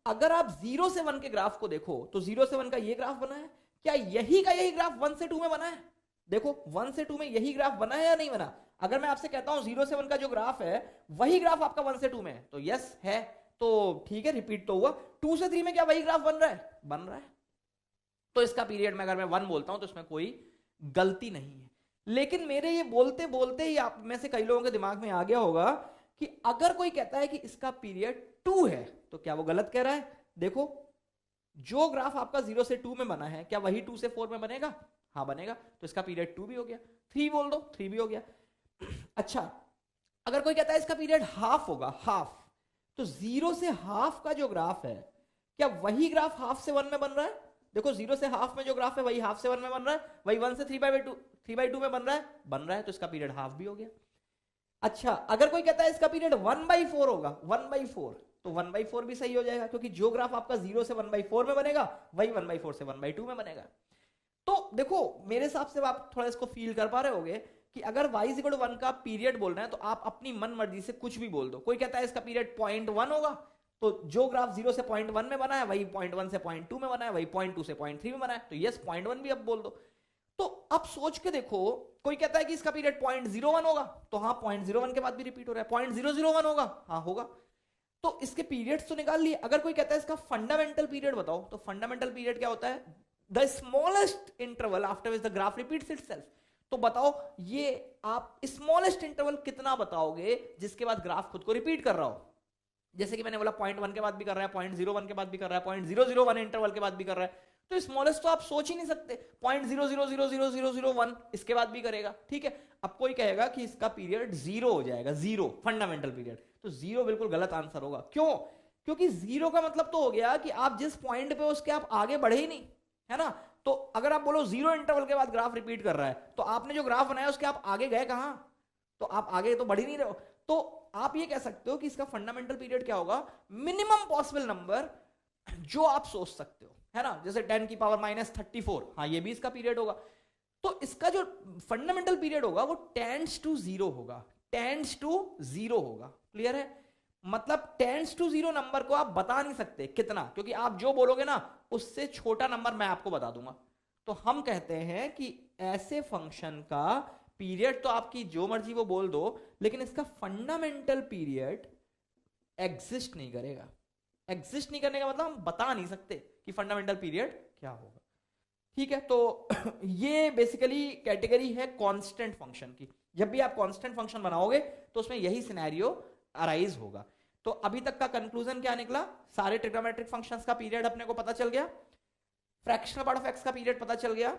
Speaker 2: अगर आप 0 से 1 के ग्राफ को देखो तो 0 से 1 का ये ग्राफ बना है, क्या यही का यही ग्राफ 1 से 2 में बना है? देखो 1 से 2 में यही ग्राफ बना है या नहीं बना? अगर मैं आपसे कहता हूं 0 से 1 का जो ग्राफ है वही ग्राफ आपका 1 से 2 में है, तो यस है, तो ठीक है, रिपीट तो हुआ। 2 से 3 में क्या वही ग्राफ बन रहा है? बन रहा है। तो इसका पीरियड में अगर मैं 1 बोलता हूं तो इसमें कोई गलती नहीं है। लेकिन मेरे ये बोलते बोलते ही आप में से कई लोगों के दिमाग में आ गया होगा कि अगर कोई कहता है कि इसका पीरियड 2 है तो क्या वो गलत कह रहा है? देखो, जो ग्राफ आपका 0 से 2 में बना है क्या वही 2 से 4 में बनेगा? हाँ बनेगा, तो इसका पीरियड 2 भी हो गया। 3 बोल दो, 3 भी हो गया। अच्छा, अगर कोई कहता है इसका पीरियड हाफ होगा, हाफ, तो 0 से हाफ का जो ग्राफ है क्या वही ग्राफ हाफ से 1 में बन रहा है? देखो, 0 से हाफ में जो ग्राफ है वही हाफ से 1 में बन रहा है, वही 1 से 3/2 में बन रहा है, तो इसका पीरियड हाफ भी हो गया। अच्छा, अगर कोई कहता है इसका पीरियड 1/4 होगा, 1/4, तो 1/4 भी सही हो जाएगा, क्योंकि जो ग्राफ आपका 0 से 1/4 में बनेगा वही 1/4 से 1/2 में बनेगा। तो देखो, मेरे हिसाब से आप थोड़ा इसको फील कर पा रहे होगे कि अगर y = 1 का पीरियड बोल रहे हैं तो आप अपनी मन मर्जी से कुछ भी बोल दो। कोई कहता है इसका पीरियड 0.1 होगा, तो जो ग्राफ 0 से 0.1 में बना है वही 0.1 से 0.2 में बना है, वही 0.2 से 0.3 में बना है, तो यस 0.1 भी अब बोल दो। तो अब सोच के देखो, कोई कहता है कि इसका पीरियड 0.01 होगा, तो हाँ 0.01 के बाद भी रिपीट हो रहा है। 0.001 होगा, हाँ होगा, तो इसके पीरियड्स तो निकाल लिए। अगर कोई कहता है इसका फंडामेंटल पीरियड बताओ, तो फंडामेंटल पीरियड क्या होता है? The smallest interval after which the graph repeats itself. तो बताओ, ये आप स्मॉलेस्ट इंटरवल कितना बताओगे जिसके बाद ग्राफ खुद को रिपीट कर रहा हो? जैसे कि मैंने बोला 0.1 के बाद भी कर रहा है, 0.01 के बाद भी कर रहा है, 0.001 इंटरवल के बाद भी कर रहा है, तो स्मॉलेस्ट तो आप सोच ही नहीं सकते। 0.0000001 इसके बाद भी करेगा, ठीक है। अब कोई कहेगा कि इसका पीरियड 0 हो जाएगा, 0 फंडामेंटल पीरियड, तो 0 बिल्कुल गलत आंसर होगा। क्यों? क्योंकि 0 का मतलब तो हो गया कि आप जिस पॉइंट पे उसके आप आगे बढ़े ही नहीं, है ना। तो अगर आप बोलो 0 इंटरवल के बाद ग्राफ रिपीट कर रहा है, तो आपने जो ग्राफ बनाया उसके आप आगे गए कहां? तो आप आगे तो बढ़ ही नहीं रहे हो। तो आप ये कह सकते हो कि इसका फंडामेंटल पीरियड क्या होगा? मिनिमम पॉसिबल नंबर जो आप सोच सकते हो, है ना। जैसे 10⁻⁻34, हाँ ये भी इसका पीरियड होगा। तो इसका जो फंडामेंटल पीरियड होगा वो टेंड्स टू 0 होगा, टेंड्स टू 0 होगा। क्लियर है? मतलब टेंड्स टू 0 नंबर को आप बता नहीं सकते कितना, क्योंकि आप जो बोलोगे ना उससे छोटा नंबर मैं आपको बता दूंगा। तो हम कहते हैं कि ऐसे फंक्शन का पीरियड तो आपकी जो मर्जी वो बोल दो, लेकिन इसका फंडामेंटल पीरियड एग्जिस्ट नहीं करेगा। एग्जिस्ट नहीं करने का मतलब हम बता नहीं सकते कि फंडामेंटल पीरियड क्या होगा, ठीक है। तो ये बेसिकली कैटेगरी है कांस्टेंट फंक्शन की। जब भी आप कांस्टेंट फंक्शन बनाओगे तो उसमें यही सिनेरियो अराइज होगा। तो अभी तक का कंक्लूजन क्या निकला? सारे ट्रिग्नोमेट्रिक फंक्शंस का पीरियड अपने को पता चल गया, फ्रैक्शनल पार्ट ऑफ एक्स का पीरियड पता चल गया,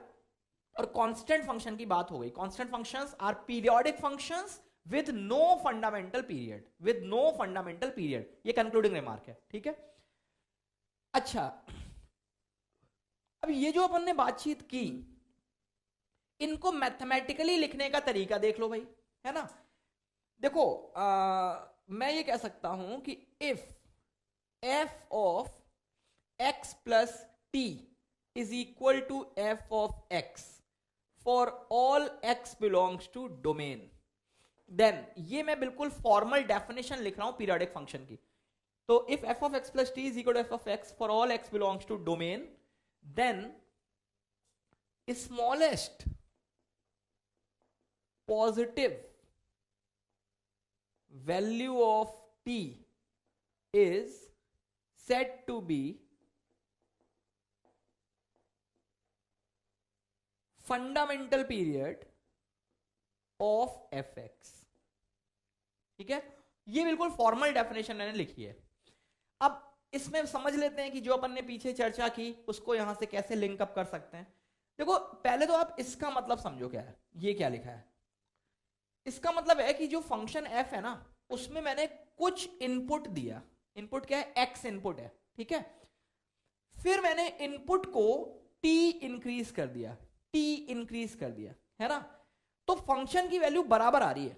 Speaker 2: और कांस्टेंट फंक्शन की बात हो गई। Constant functions are periodic functions with no fundamental period, with no fundamental period, ये कंक्लूडिंग रिमार्क है, ठीक है। अच्छा, अब ये जो अपन ने बातचीत की, इनको मैथमेटिकली लिखने का तरीका देख लो भाई, है ना। देखो, मैं ये कह सकता हूं कि if f of x plus t is equal to f of x for all x belongs to domain, then ये मैं बिल्कुल फॉर्मल डेफिनेशन लिख रहा हूं पीरियोडिक फंक्शन की। तो if f of x plus t is equal to f of x for all x belongs to domain, then smallest positive value of t is said to be fundamental period of fx, ठीक है। ये बिल्कुल formal definition मैंने लिखी है। अब इसमें समझ लेते हैं कि जो अपन ने पीछे चर्चा की उसको यहां से कैसे लिंक अप कर सकते हैं। देखो, पहले तो आप इसका मतलब समझो क्या है, ये क्या लिखा है। इसका मतलब है कि जो फंक्शन f है ना, उसमें मैंने कुछ इनपुट दिया। इनपुट क्या है? x इनपुट है, ठीक है। फिर मैंने इनपुट को t इंक्रीज कर दिया, t इंक्रीज कर दिया, है ना। तो फंक्शन की वैल्यू बराबर आ रही है।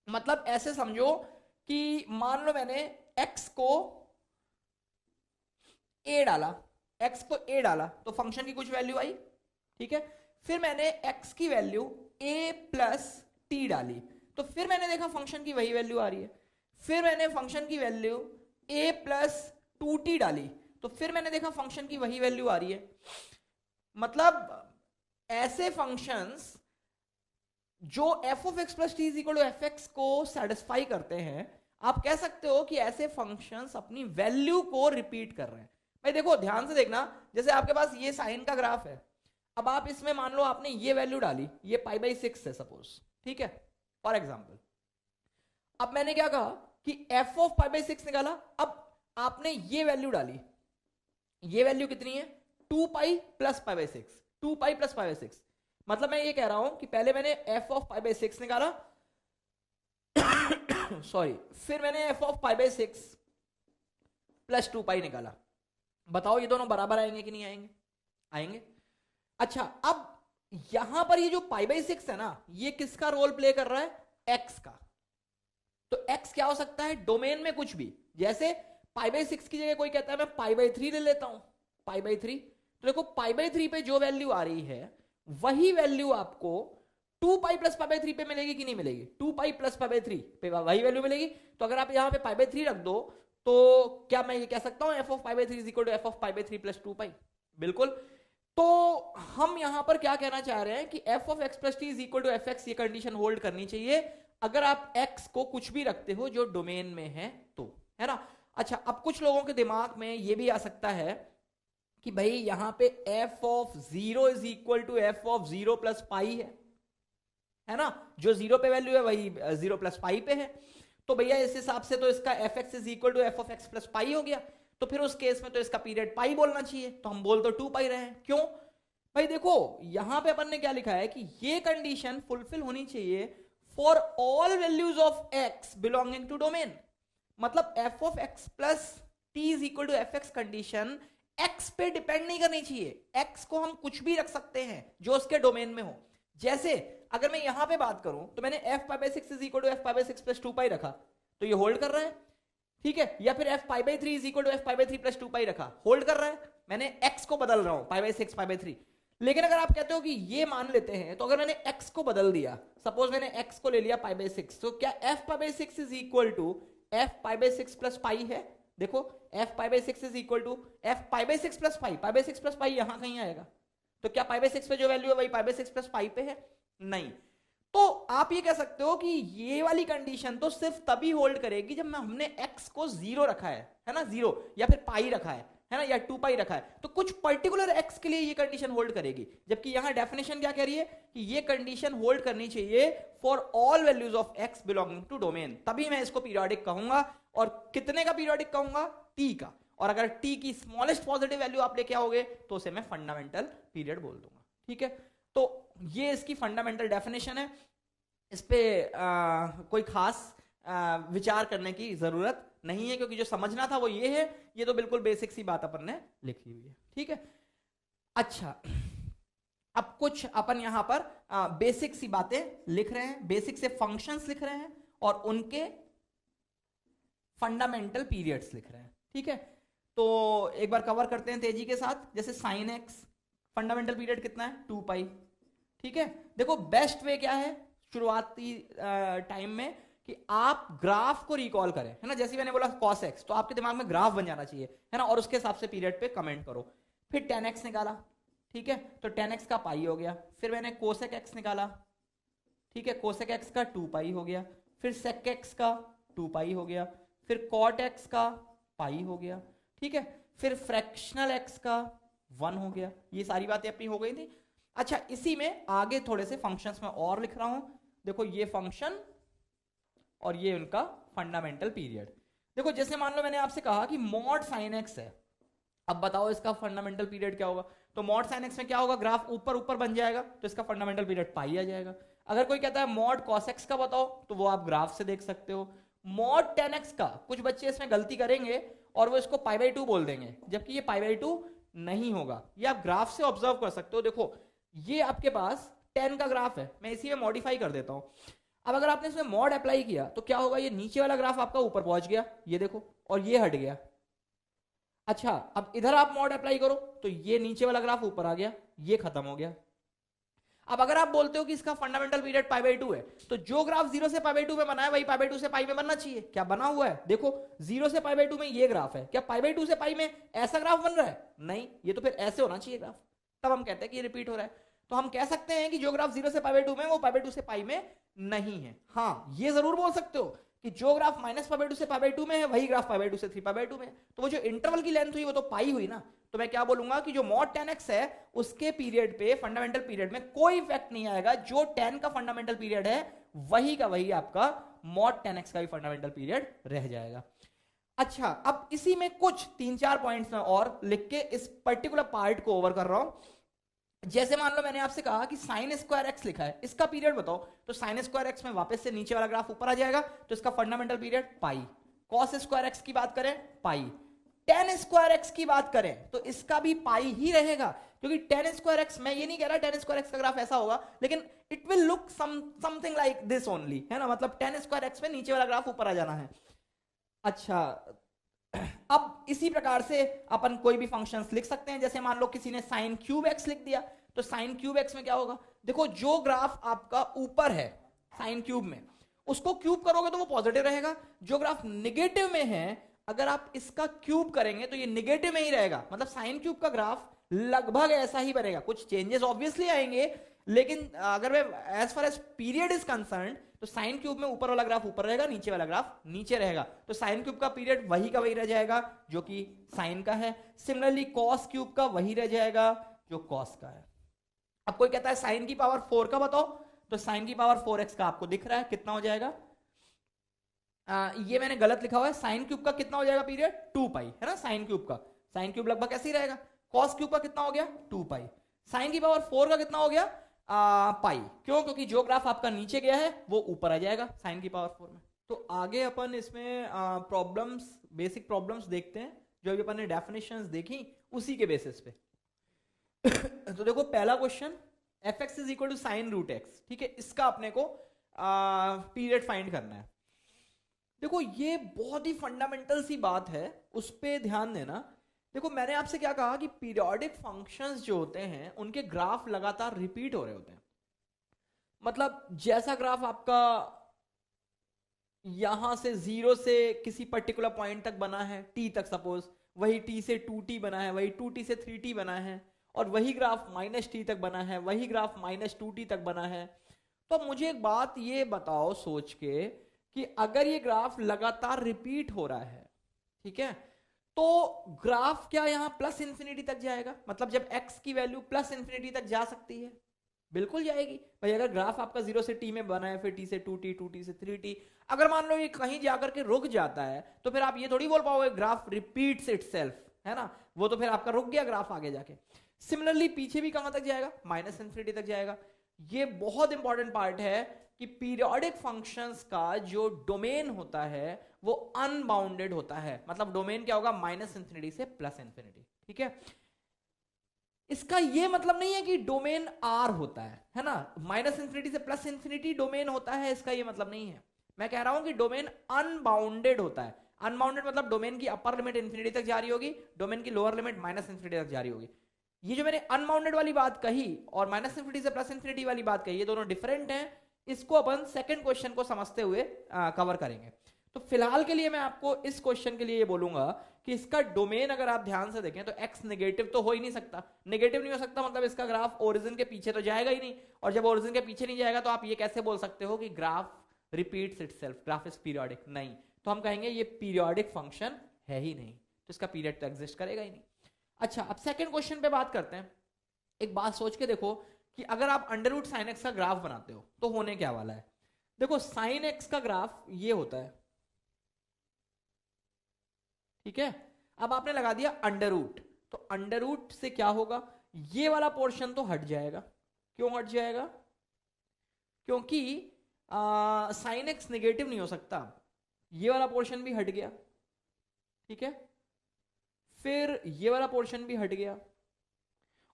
Speaker 2: मतलब ऐसे समझो कि मान लो मैंने x को a डाला, x को a डाला तो फंक्शन की कुछ वैल्यू आई, ठीक है। फिर मैंने x की वैल्यू a प्लस t डाली, तो फिर मैंने देखा फंक्शन की वही वैल्यू आ रही है। फिर मैंने फंक्शन की वैल्यू a प्लस 2t डाली, तो फिर मैंने देखा फंक्शन की वही वैल्यू आ रही है। मतलब ऐसे फंक्शंस जो f of x plus t is equal to f x को सेटिस्फाई करते हैं, आप कह सकते हो कि ऐसे फंक्शंस अपनी वैल्यू को रिपीट कर रहे हैं। भाई देखो ध्यान से देखना, जैसे आपके पास ये साइन का ग्राफ है, अब आप इसमें मान लो आपने ये वैल्यू डाली, ये पाई बाई 6 है सपोज, ठीक है, फॉर एग्जाम्पल। अब मैंने क्या कहा कि एफ ऑफ पाई बाई 6 निकाला, अब आपने ये वैल्यू डाली, ये वैल्यू कितनी है 2 pi plus pi by 6, 2 pi plus pi by 6, मतलब मैं ये कह रहा हूं कि पहले मैंने एफ ऑफ पाई बाई 6 निकाला सॉरी, फिर मैंने F of pi by 6 plus 2 पाई निकाला। बताओ ये दोनों बराबर आएंगे कि नहीं आएंगे? आएंगे। अच्छा, अब यहां पर ये जो पाई बाई 6 है ना, ये किसका रोल प्ले कर रहा है? एक्स का। तो एक्स क्या हो सकता है? डोमेन में कुछ भी, जैसे पाई बाई 6 की जगह कोई कहता है मैं पाई बाई 3 ले लेता हूं, पाई बाई 3, तो देखो पाई बाई 3 पे जो वैल्यू आ रही है वही वैल्यू आपको 2 पाई प्लस पाई बाई 3 पे मिलेगी कि नहीं मिलेगी? 2 पाई प्लस पाई बाई 3 पे वही वैल्यू मिलेगी। तो अगर आप यहां पे पाई बाई 3 रख दो, तो क्या मैं ये कह सकता हूं f of pi by 3 is equal to F of pi by 3 plus 2 pi? बिल्कुल। तो हम यहां पर क्या कहना चाह रहे हैं कि F of x plus t is equal to f x, ये कंडीशन होल्ड करनी चाहिए अगर आप x को कुछ भी रखते हो जो डोमेन में है तो, है ना। अच्छा, अब कुछ लोगों के दिमाग में ये भी आ सकता है कि भाई यहां पे f of 0 is equal to F of 0 plus pi है ना, जो 0 पे वैल्यू है वही 0 प्लस पाई पे है, तो भैया इस हिसाब से तो इसका f x is equal to F of x plus pi हो गया, तो फिर उस केस में तो इसका पीरियड पाई बोलना चाहिए, तो हम बोल तो 2 पाई रहे हैं। क्यों भाई? देखो यहां पे अपन ने क्या लिखा है कि ये कंडीशन फुलफिल होनी चाहिए for all values of x belonging to domain, मतलब f of x plus t is equal to f x condition x पे डिपेंड नहीं करनी चाहिए। x को हम कुछ भी रख सकते हैं जो उसके डोमेन में हो। जैसे अगर मैं यहां पे बात करूं तो मैंने f pi by 6 is equal to f pi by 6 plus 2 pi रखा, तो ये होल्ड कर रहा है, ठीक है। या फिर f pi by 3 is equal to f pi by 3 plus 2 pi रखा, होल्ड कर रहा है। मैंने x को बदल रहा हूं, पाई बाई 6 पाई बाई 3। लेकिन अगर आप कहते हो कि ये मान लेते हैं, तो अगर मैंने x को बदल दिया, सपोज मैंने x को ले लिया पाई बाई 6, तो क्या f pi by 6 is equal to f pi by 6 plus pi है? देखो f pi by 6 is equal to f pi by 6 plus pi, pi by 6 plus pi यहां कहीं आएगा, तो क्या पाई बाई 6 पे जो वैल्यू है वही पाई बाई 6 प्लस पाई पे है? नहीं। तो आप ये कह सकते हो कि ये वाली कंडीशन तो सिर्फ तभी होल्ड करेगी जब हमने x को 0 रखा है ना, 0 या फिर पाई रखा है ना, या 2 पाई रखा है, तो कुछ पर्टिकुलर x के लिए ये कंडीशन होल्ड करेगी। जबकि यहां डेफिनेशन क्या कह रही है कि ये कंडीशन होल्ड करनी चाहिए for all values of x belonging to domain, तभी मैं इसको पीरियोडिक कहूंगा। और कितने का पीरियोडिक कहूंगा? t का। और अगर t की स्मॉलेस्ट पॉजिटिव वैल्यू आप लेके आओगे तो उसे मैं फंडामेंटल पीरियड बोल दूंगा, ठीक है। तो ये इसकी फंडामेंटल डेफिनेशन है, इस पे कोई खास विचार करने की जरूरत नहीं है, क्योंकि जो समझना था वो ये है, ये तो बिल्कुल बेसिक सी बात अपन ने लिखी हुई है, ठीक है। अच्छा, अब कुछ अपन यहां पर बेसिक सी बातें लिख रहे हैं, बेसिक से फंक्शंस लिख रहे हैं और उनके फंडामेंटल पीरियड्स लिख रहे हैं, ठीक है। तो एक बार कवर करते हैं तेजी के साथ। जैसे साइन एक्स फंडामेंटल पीरियड कितना है? 2 पाई, ठीक है। देखो बेस्ट वे क्या है शुरुआती टाइम में कि आप ग्राफ को रिकॉल करें, है ना। जैसे मैंने बोला cos x, तो आपके दिमाग में ग्राफ बन जाना चाहिए, है ना, और उसके हिसाब से पीरियड पे कमेंट करो। फिर tan x निकाला, ठीक है, तो tan x का पाई हो गया। फिर मैंने cosec x निकाला, ठीक है, cosec x का 2 पाई हो गया। फिर sec x का 2 पाई हो गया। फिर cot x का पाई हो गया, ठीक है। फिर फ्रैक्शनल x का 1 हो गया। ये सारी बातें अपनी हो गई थी। अच्छा, इसी में आगे थोड़े से फंक्शंस में और लिख रहा हूं। देखो ये फंक्शन और ये उनका फंडामेंटल पीरियड। देखो जैसे मान लो मैंने आपसे कहा कि मॉड साइन एक्स है, अब बताओ इसका फंडामेंटल पीरियड क्या होगा? तो मॉड साइन एक्स में क्या होगा? ग्राफ ऊपर ऊपर बन जाएगा, तो इसका फंडामेंटल पीरियड पाई आ जाएगा। अगर कोई कहता है मॉड कॉस एक्स का बताओ, तो वो आप ग्राफ से देख सकते हो। मॉड टेन एक्स का, कुछ बच्चे इसमें गलती करेंगे और वो इसको पाई बाई 2 बोल देंगे, जबकि ये पाई बाई 2 नहीं होगा। ये आप ग्राफ से ऑब्जर्व कर सकते हो। देखो ये आपके पास 10 का ग्राफ है, मैं इसी में मॉडिफाई कर देता हूं। अब अगर आपने इसमें मॉड अप्लाई किया तो क्या होगा? ये नीचे वाला ग्राफ आपका ऊपर पहुंच गया, ये देखो, और ये हट गया। अच्छा, अब इधर आप मॉड अप्लाई करो तो ये नीचे वाला ग्राफ ऊपर आ गया, ये खत्म हो गया। अब अगर आप बोलते हो कि इसका फंडामेंटल पीरियड पाई बाई 2 है, तो जो ग्राफ 0 से पाई बाई 2 में बना है वही पाई बाई 2 से पाई में बनना चाहिए। क्या बना हुआ है? देखो 0 से पाई बाई 2 में ये ग्राफ है, क्या पाई बाई 2 से पाई में ऐसा ग्राफ बन रहा है? नहीं, ये तो फिर ऐसे होना चाहिए ग्राफ, तब हम कहते हैं कि ये रिपीट हो रहा है। तो हम कह सकते हैं कि जो ग्राफ 0 से π/2 में वो π/2 से पाई में नहीं है। हाँ, ये जरूर बोल सकते हो कि जो ग्राफ -π/2 से π/2 में है वही ग्राफ π/2 से 3π/2 में है। तो वो जो इंटरवल की लेंथ हुई वो तो पाई हुई ना, तो मैं क्या बोलूंगा कि जो mod 10x है उसके पीरियड पे, फंडामेंटल पीरियड में कोई इफेक्ट नहीं आएगा। जो 10 का फंडामेंटल पीरियड है वही का वही आपका mod 10x का भी फंडामेंटल पीरियड रह जाएगा। अच्छा, अब इसी में कुछ 3-4 पॉइंट्स में और लिख के इस पर्टिकुलर पार्ट को ओवर कर रहा हूं। जैसे मान लो मैंने आपसे कहा कि साइन स्क्वायर एक्स लिखा है, इसका पीरियड बताओ, तो साइन स्क्वायर एक्स में वापस से नीचे वाला ग्राफ ऊपर आ जाएगा, तो इसका फंडामेंटल पीरियड पाई। कॉस स्क्वायर एक्स की बात करें पाई, टेन स्क्वायर एक्स की बात करें तो इसका भी पाई ही रहेगा, क्योंकि टेन स्क्वायर एक्स, मैं ये नहीं कह रहा टेन स्क्वायर एक्स का ग्राफ ऐसा होगा, लेकिन it will look something like this only, है ना, मतलब टेन स्क्वायर एक्स में नीचे वाला ग्राफ ऊपर आ जाना है। अच्छा, अब इसी प्रकार से अपन कोई भी फंक्शंस लिख सकते हैं। जैसे मान लो किसी ने साइन क्यूब एक्स लिख दिया, तो साइन क्यूब एक्स में क्या होगा, देखो जो ग्राफ आपका ऊपर है साइन क्यूब में, उसको क्यूब करोगे तो वो पॉजिटिव रहेगा। जो ग्राफ निगेटिव में है अगर आप इसका क्यूब करेंगे तो ये निगेटिव में ही रहेगा, मतलब साइन क्यूब का ग्राफ लगभग ऐसा ही बनेगा, कुछ चेंजेस ऑब्वियसली आएंगे, लेकिन अगर मैं as far as period is concern तो साइन क्यूब में ऊपर वाला ग्राफ ऊपर रहेगा, नीचे वाला ग्राफ नीचे रहेगा, तो साइन क्यूब का पीरियड वही का वही रह जाएगा जो कि साइन का है। सिमिलरली कॉस क्यूब का वही रह जाएगा जो कॉस का है। अब कोई कहता है साइन की पावर 4 का बताओ, तो साइन की पावर 4x का आपको दिख रहा है कितना हो जाएगा, ये मैंने गलत लिखा हुआ है, साइन क्यूब का कितना हो जाएगा पीरियड 2 पाई, है ना, साइन क्यूब का, साइन क्यूब लगभग ऐसे ही रहेगा। कॉस क्यूब का कितना हो गया 2 पाई, साइन की पावर 4 का कितना हो गया पाई, क्यों, क्योंकि जो ग्राफ आपका नीचे गया है वो ऊपर आ जाएगा साइन की पावर 4 में। तो आगे अपन इसमें प्रॉब्लम्स, बेसिक प्रॉब्लम्स देखते हैं जो अभी अपन ने डेफिनेशंस देखी उसी के बेसिस पे। तो देखो पहला question, fx is equal to sine root x, ठीक है, इसका अपने को पीरियड फाइंड करना है। देखो ये बहुत ही फंडामेंटल सी बात है, उस पर ध्यान देना। देखो मैंने आपसे क्या कहा कि पीरियोडिक फंक्शंस जो होते हैं उनके ग्राफ लगातार रिपीट हो रहे होते हैं, मतलब जैसा ग्राफ आपका यहां से 0 से किसी पर्टिकुलर पॉइंट तक बना है t तक, सपोज वही t से 2t बना है, वही 2t से 3t बना है, और वही ग्राफ -t तक बना है, वही ग्राफ -2t तक बना है। तो मुझे एक बात ये बताओ सोच के कि अगर ये ग्राफ लगातार रिपीट हो रहा है, ठीक है, तो ग्राफ क्या यहां प्लस इंफिनिटी तक जाएगा, मतलब जब x की वैल्यू प्लस इंफिनिटी तक जा सकती है, बिल्कुल जाएगी भाई। अगर ग्राफ आपका 0 से t में बना है, फिर t से 2t, 2t से 3t, अगर मान लो ये कहीं जाकर के रुक जाता है तो फिर आप ये थोड़ी बोल पाओगे ग्राफ रिपीट्स इटसेल्फ, है ना, वो तो फिर आपका रुक गया ग्राफ आगे जाके। सिमिलरली पीछे भी कहां तक जाएगा, माइनस इंफिनिटी तक जाएगा। ये बहुत इंपॉर्टेंट पार्ट है कि पीरियोडिक फंक्शंस का जो डोमेन होता है वो अनबाउंडेड होता है, मतलब डोमेन क्या होगा, माइनस इंफिनिटी से प्लस इंफिनिटी, ठीक है। इसका ये मतलब नहीं है कि डोमेन आर होता है ना, माइनस इंफिनिटी से प्लस इंफिनिटी डोमेन होता है, इसका ये मतलब नहीं है। मैं कह रहा हूं कि डोमेन अनबाउंडेड होता है। अनबाउंडेड मतलब डोमेन की अपर लिमिट इंफिनिटी तक जा रही होगी, डोमेन की लोअर लिमिट माइनस इंफिनिटी तक जा रही होगी। ये जो मैंने अनबाउंडेड वाली बात कही और माइनस इंफिनिटी से प्लस इंफिनिटी वाली बात कही, ये दोनों डिफरेंट हैं। इसको अपन सेकंड क्वेश्चन को समझते हुए कवर करेंगे। तो फिलहाल के लिए मैं आपको इस क्वेश्चन के लिए ये बोलूंगा कि इसका डोमेन अगर आप ध्यान से देखें तो x नेगेटिव तो हो ही नहीं सकता, नेगेटिव नहीं हो सकता, मतलब इसका ग्राफ ओरिजिन के पीछे तो जाएगा ही नहीं, और जब ओरिजिन के पीछे नहीं जाएगा तो आप ये कैसे बोल सकते हो कि graph repeats itself, graph is periodic, नहीं, तो हम कहेंगे ये पीरियोडिक फंक्शन है ही नहीं, तो इसका पीरियड तो एग्जिस्ट करेगा ही नहीं। अच्छा, अब सेकंड क्वेश्चन पे बात करते हैं। एक बात सोच के देखो कि अगर आप अंडर रूट साइन एक्स का ग्राफ बनाते हो तो होने क्या वाला है। देखो साइन एक्स का ग्राफ ये होता है, ठीक है, अब आपने लगा दिया अंडर रूट, तो अंडर रूट से क्या होगा, ये वाला पोर्शन तो हट जाएगा। क्यों हट जाएगा, क्योंकि साइन एक्स नेगेटिव नहीं हो सकता, ये वाला पोर्शन भी हट गया, ठीक है, फिर ये वाला पोर्शन भी हट गया,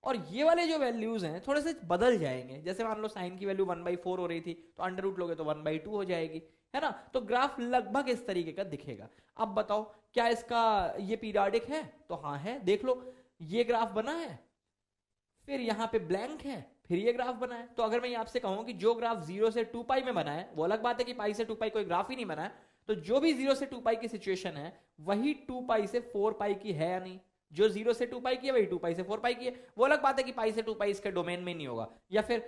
Speaker 2: और ये वाले जो वैल्यूज हैं थोड़े से बदल जाएंगे। जैसे मान लो साइन की वैल्यू 1/4 हो रही थी, तो अंडर रूट लोगे तो 1/2 हो जाएगी, है ना, तो ग्राफ लगभग इस तरीके का दिखेगा। अब बताओ क्या इसका ये पीरियोडिक है, तो हाँ है, देख लो ये ग्राफ बना है, फिर यहाँ पे ब्लैंक है, फिर ये ग्राफ बना है। तो अगर मैं आपसे कहूं कि जो ग्राफ 0 से 2 पाई में बना है, वो अलग बात है कि पाई से 2 पाई कोई ग्राफ ही नहीं बना है, तो जो भी 0 से 2 पाई की सिचुएशन है वही 2 पाई से 4 पाई की है या नहीं, जो 0 से 2 पाई की है वही 2 पाई से 4 पाई की है। वो अलग बात है कि पाई से 2 पाई इसके डोमेन में नहीं होगा, या फिर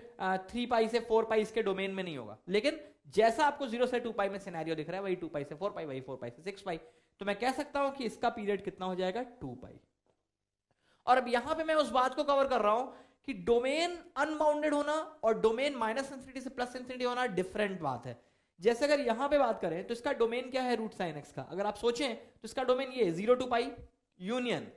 Speaker 2: 3 पाई से 4 पाई इसके डोमेन में नहीं होगा, लेकिन जैसा आपको 0 से 2 पाई में सिनेरियो दिख रहा है वही 2 पाई से 4 पाई, वही 4 पाई से 6 पाई। तो मैं कह सकता हूं कि इसका पीरियड कितना हो जाएगा, 2 पाई। और अब यहां पे मैं उस बात को कवर कर रहा हूं कि डोमेन अनबाउंडेड होना और डोमेन माइनस इंफिनिटी से प्लस इंफिनिटी होना डिफरेंट बात है। जैसे अगर यहां पे बात करें तो इसका डोमेन क्या है, रूट साइन एक्स का। अगर आप सोचें तो इसका डोमेन ये 0 to pi union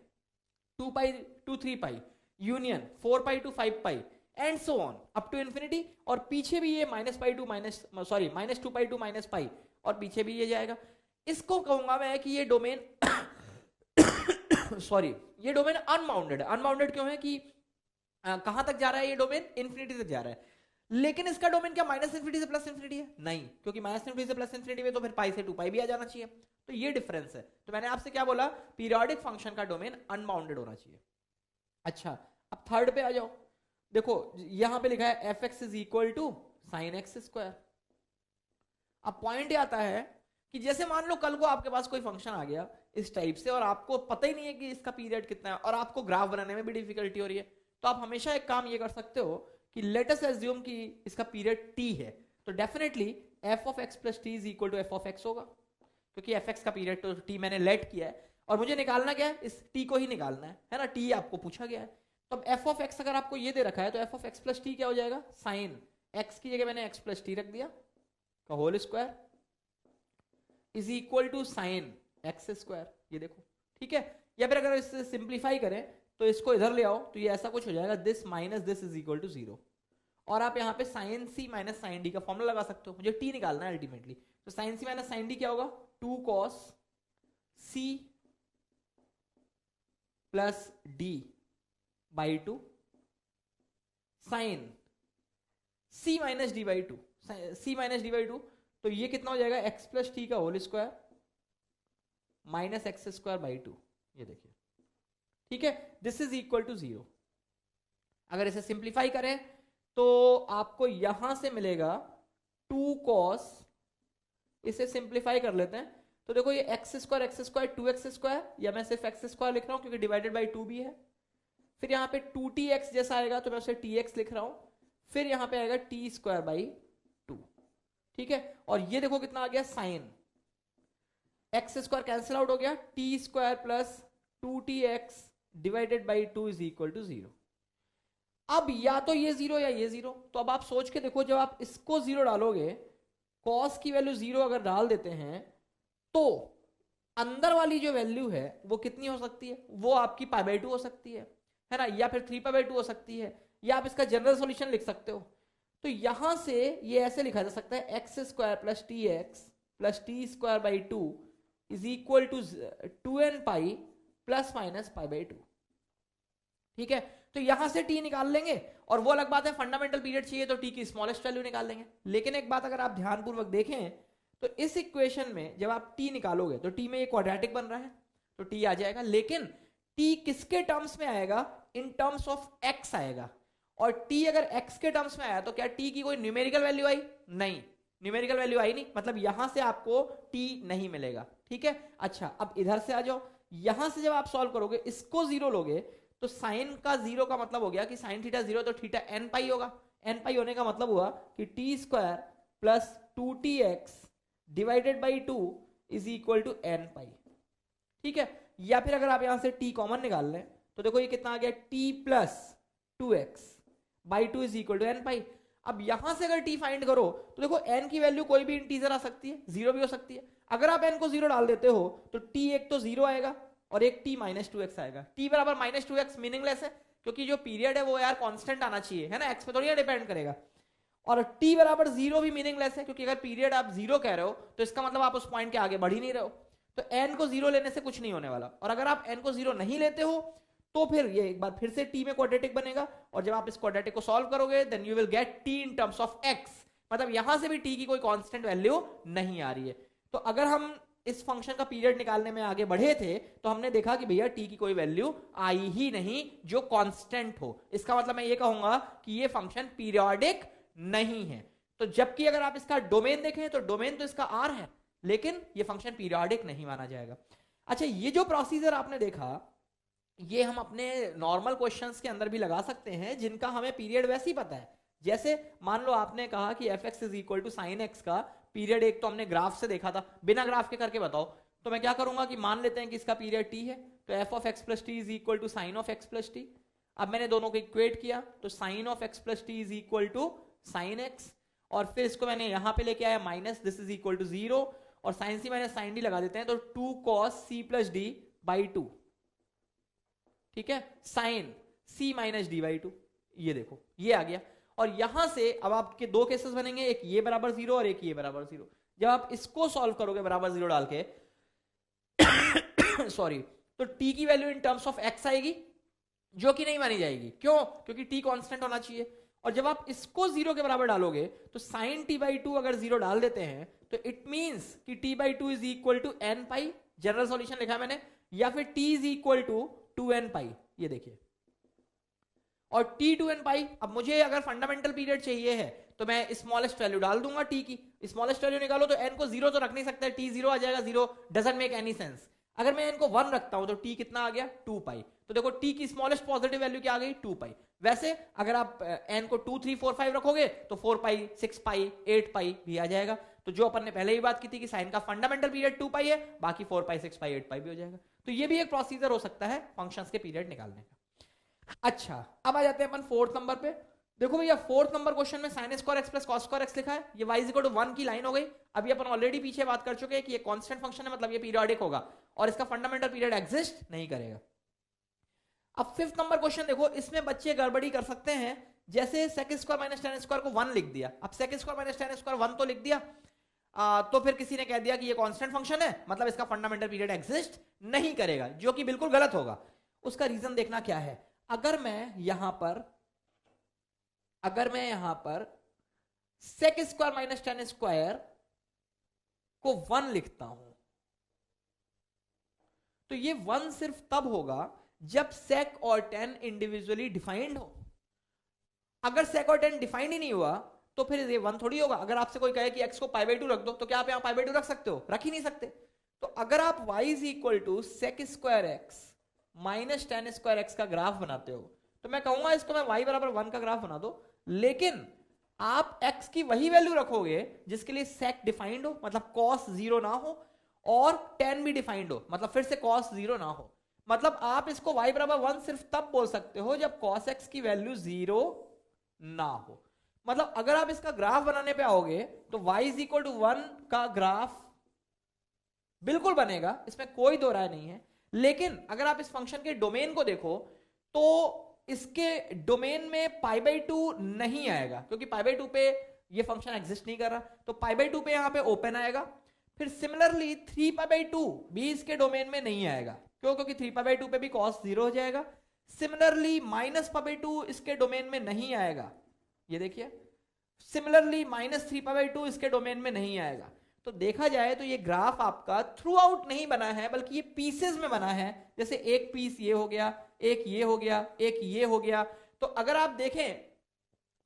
Speaker 2: 2 pi to 3 pi union 4 pi to 5 pi and so on up to infinity. और पीछे भी ये minus pi to minus 2 pi to minus pi, और पीछे भी ये जाएगा। इसको कहूंगा मैं कि ये डोमेन सॉरी ये डोमेन अनबाउंडेड है। अनबाउंडेड क्यों है कि कहां तक जा रहा है ये डोमेन, इंफिनिटी तक जा रहा है। लेकिन इसका डोमेन क्या माइनस इंफिनिटी से प्लस इंफिनिटी है, नहीं, क्योंकि माइनस इंफिनिटी से प्लस इंफिनिटी में तो फिर पाई से 2 पाई भी आ जाना चाहिए। तो ये डिफरेंस है। तो मैंने आपसे क्या बोला, पीरियोडिक फंक्शन का डोमेन अनबाउंडेड होना चाहिए। अच्छा, अब थर्ड पे आ जाओ। देखो यहां पे लिखा है f x is equal to sine x square. अब पॉइंट आता है कि जैसे मान लो कल को आपके पास कोई फंक्शन आ गया इस टाइप से और आपको पता ही नहीं है कि इसका पीरियड कितना है और आपको ग्राफ बनाने में भी डिफिकल्टी हो रही है, तो आप हमेशा एक काम ये कर सकते हो कि लेट अस अज्यूम कि इसका पीरियड t है, तो definitely f of x plus t is equal to f of x होगा, क्योंकि fx का पीरियड तो t मैंने लेट किया है और मुझे निकालना क्या है, इस t को ही निकालना है ना, t आपको पूछा गया है। तो अब f ऑफ x अगर आपको ये दे रखा है तो f of x plus T क्या हो जाएगा, साइन x की जगह मैंने x प्लस टी रख दिया का whole square is equal to sine x square. ये देखो ठीक है। या फिर अगर इससे सिंप्लीफाई करें तो इसको इधर ले आओ तो ये ऐसा कुछ हो जाएगा, this minus this is equal to 0। और आप यहाँ पे sine c minus sine d का फॉर्मूला लगा सकते हो, मुझे टी निकालना है अल्टीमेटली। तो sine c minus sine d क्या होगा, 2 cos c plus d by 2 sine c minus d by 2, c minus d by 2। तो ये कितना हो जाएगा, एक्स प्लस टी का whole square minus x square by 2। ये देखिए ठीक है, दिस इज इक्वल टू 0। अगर इसे सिंप्लीफाई करें तो आपको यहां से मिलेगा 2 cos, इसे सिंप्लीफाई कर लेते हैं तो देखो ये एक्स स्क्वायर 2x स्क्वायर, या मैं सिर्फ एक्स स्क्वायर लिख रहा हूं क्योंकि डिवाइडेड बाई 2 भी है। फिर यहाँ पे 2tx जैसा आएगा तो मैं उसे tx लिख रहा हूं, फिर यहाँ पे आएगा t स्क्वायर बाई 2। ठीक है, और ये देखो कितना आ गया, sine x square cancel out हो गया, t square plus 2tx divided by 2 is equal to 0। अब या तो ये 0 या ये 0। तो अब आप सोच के देखो, जब आप इसको 0 डालोगे, cos की वैल्यू 0 अगर डाल देते हैं तो अंदर वाली जो वैल्यू है वो कितनी हो सकती है, वो आपकी पाई बाई 2 हो सकती है ना, या फिर 3 पाई बाई 2 हो सकती है, या आप इसका जनरल सॉल्यूशन लिख सकते हो। तो यहां से ये ऐसे लिखा जा सकता है x square plus t x plus t square by 2 is equal to 2n pi plus minus pi by 2। ठीक है, तो यहां से t निकाल लेंगे, और वो अलग बात है फंडामेंटल पीरियड चाहिए तो t की स्मॉलेस्ट वैल्यू निकाल लेंगे। लेकिन एक बात अगर आप ध्यानपूर्वक देखें तो इस इक्वेशन में जब आप t निकालोगे तो t में ये क्वाड्रेटिक बन रहा है तो t आ जाएगा, लेकिन t किसके टर्म्स में आएगा, इन टर्म्स ऑफ x आएगा। और t अगर x के टर्म्स में आया तो क्या t की कोई न्यूमेरिकल वैल्यू आई, नहीं, न्यूमेरिकल वैल्यू आई नहीं, मतलब यहां से आपको t नहीं मिलेगा। ठीक है, अच्छा अब इधर से आ जाओ, यहां से जब आप सॉल्व करोगे इसको 0 लोगे तो साइन का 0 का मतलब हो गया कि साइन थीटा 0 तो थीटा n पाई होगा। n पाई होने का मतलब हुआ कि t square plus 2tx divided by 2 is equal to n pi. ठीक है, या फिर अगर आप यहां से t कॉमन निकाल लें तो देखो ये कितना आ गया, t plus 2x by 2 is equal to n pi. अब यहां से अगर t फाइंड करो तो देखो n की वैल्यू कोई भी इंटीजर आ सकती है, 0 भी हो सकती है। अगर आप n को 0 डाल देते हो तो t एक तो 0 आएगा और एक t माइनस 2x आएगा। t बराबर माइनस 2x मीनिंगलेस है क्योंकि जो पीरियड है वो यार कांस्टेंट आना चाहिए, है ना, x पे थोड़ी डिपेंड करेगा। और t बराबर 0 भी मीनिंगलेस है क्योंकि अगर पीरियड आप 0 कह रहे हो तो इसका मतलब आप उस पॉइंट के आगे बढ़ ही नहीं रहे हो। तो n को 0 लेने से कुछ नहीं होने वाला, और अगर आप n को 0 नहीं लेते हो तो फिर ये एक बार फिर से t में क्वाड्रेटिक बनेगा, और जब आप इस क्वाड्रेटिक को सॉल्व करोगे then you will get t in terms of x, मतलब यहां से भी t की कोई कांस्टेंट वैल्यू नहीं आ रही है। तो अगर हम इस फंक्शन का पीरियड निकालने में आगे बढ़े थे तो हमने देखा कि भैया t की कोई वैल्यू आई ही नहीं जो कांस्टेंट हो। इसका मतलब मैं ये कहूंगा कि ये फंक्शन पीरियोडिक नहीं है। तो जबकि अगर आप इसका डोमेन देखें तो डोमेन तो इसका r है, लेकिन ये फंक्शन पीरियोडिक नहीं माना जाएगा। अच्छा, ये जो प्रोसीजर आपने देखा ये हम अपने नॉर्मल क्वेश्चंस के अंदर भी लगा सकते हैं जिनका हमें पीरियड वैसे ही पता है। जैसे मान लो आपने कहा कि f x is equal to sine x का पीरियड एक तो हमने ग्राफ से देखा था, बिना ग्राफ के करके बताओ। तो मैं क्या करूंगा कि मान लेते हैं कि इसका पीरियड टी है, तो f of x plus t is equal to sine of x plus t. अब मैंने दोनों को इक्वेट किया तो sine of x plus t is equal to sine x, और फिर इसको मैंने यहां पे लेके आया minus, this is equal to 0, और sine c minus sine d लगा देते हैं तो 2 cos c plus d by 2, ठीक है, sine c minus d by 2। ये देखो ये आ गया। और यहां से अब आपके दो केसेस बनेंगे, एक ये बराबर 0 और एक ये बराबर 0। जब आप इसको सॉल्व करोगे बराबर 0 डाल के सॉरी, तो t की value in terms of x आएगी जो कि नहीं मानी जाएगी। क्यों? क्योंकि t कांस्टेंट होना चाहिए। और जब आप इसको 0 के बराबर डालोगे तो sin t बाई 2 अगर 0 डाल देते हैं तो इट मींस कि t by 2 is equal to n pi, general solution लिखा है मैंने, या फिर t is equal to 2n pi, ये देखिए, और t 2n पाई। अब मुझे अगर फंडामेंटल पीरियड चाहिए है तो मैं स्मॉलेस्ट वैल्यू डाल दूंगा t की, स्मॉलेस्ट वैल्यू निकालो तो n को 0 तो रख नहीं सकते, t 0 आ जाएगा, 0 डजंट मेक एनी सेंस। अगर मैं n को 1 रखता हूं तो t कितना आ गया? 2 पाई। तो देखो t की स्मॉलेस्ट पॉजिटिव वैल्यू क्या आ गई? 2 पाई। वैसे अगर आप n को 2 3 4 5 रखोगे तो 4 पाई 6 पाई 8 पाई भी आ जाएगा। तो जो अपन ने पहले ही बात की थी कि साइन का फंडामेंटल पीरियड 2 पाई है, बाकी 4 पाई 6 पाई 8 पाई भी हो जाएगा। तो ये भी एक प्रोसीजर हो सकता है फंक्शंस के पीरियड निकालने का। अच्छा, अब आ जाते हैं अपन फोर्थ नंबर पे। देखो भैया फोर्थ नंबर क्वेश्चन में sin square x plus cos square x लिखा है, ये y इक्वल टू 1 की लाइन हो गई। अभी अपन ऑलरेडी पीछे बात कर चुके हैं कि ये कांस्टेंट फंक्शन है, मतलब ये पीरियोडिक होगा और इसका फंडामेंटल पीरियड एग्जिस्ट नहीं करेगा। अब फिफ्थ नंबर क्वेश्चन देखो, इसमें बच्चे गड़बड़ी कर सकते हैं, जैसे sec square minus tan square को 1 लिख दिया। अब sec square minus tan square 1 तो लिख दिया, तो फिर किसी ने कह दिया कि ये कांस्टेंट फंक्शन है, मतलब इसका फंडामेंटल पीरियड एग्जिस्ट नहीं करेगा, जो कि बिल्कुल गलत होगा। उसका रीजन देखना क्या है। अगर मैं यहां पर sec square minus tan square को 1 लिखता हूं तो ये 1 सिर्फ तब होगा जब सेक और टेन इंडिविजुअली डिफाइंड हो। अगर सेक और टेन डिफाइंड ही नहीं हुआ तो फिर ये 1 थोड़ी होगा। अगर आपसे कोई कहे कि x को पाई बाई 2 रख दो, तो क्या आप यहां पाई बाई 2 रख सकते हो? रख ही नहीं सकते। तो अगर आप y is equal to sec square x minus tan square x का ग्राफ बनाते हो तो मैं कहूंगा इसको मैं y बराबर 1 का ग्राफ बना दो, लेकिन आप x की वही वैल्यू रखोगे जिसके लिए सेक डिफाइंड हो, मतलब cos 0 ना हो, और tan भी डिफाइंड हो, मतलब फिर से cos 0 ना हो। मतलब आप इसको y बराबर 1 सिर्फ तब बोल सकते हो जब cos x की वैल्यू 0 ना हो। मतलब अगर आप इसका ग्राफ बनाने पे आओगे तो y इज इक्वल टू 1 का ग्राफ बिल्कुल बनेगा, इसमें कोई दो राय नहीं है। लेकिन अगर आप इस फंक्शन के डोमेन को देखो तो इसके डोमेन में पाई बाई 2 नहीं आएगा, क्योंकि पाई बाई 2 पे ये फंक्शन एग्जिस्ट नहीं कर रहा, तो पाई बाई 2 पे यहां पे ओपन आएगा। फिर सिमिलरली 3 पाई बाई 2 भी इसके डोमेन में नहीं आएगा, क्यों? क्योंकि 3 पाई बाई 2 पे भी cos 0 हो जाएगा। सिमिलरली माइनस पाई बाई 2 इसके डोमेन में नहीं आएगा, ये देखिए। सिमिलरली माइनस 3 पाई बाई 2 इसके डोमेन में नहीं आएगा। तो देखा जाए तो ये ग्राफ आपका थ्रू आउट नहीं बना है, बल्कि ये पीसेस में बना है। जैसे एक पीस ये हो गया, एक ये हो गया, एक ये हो गया। तो अगर आप देखें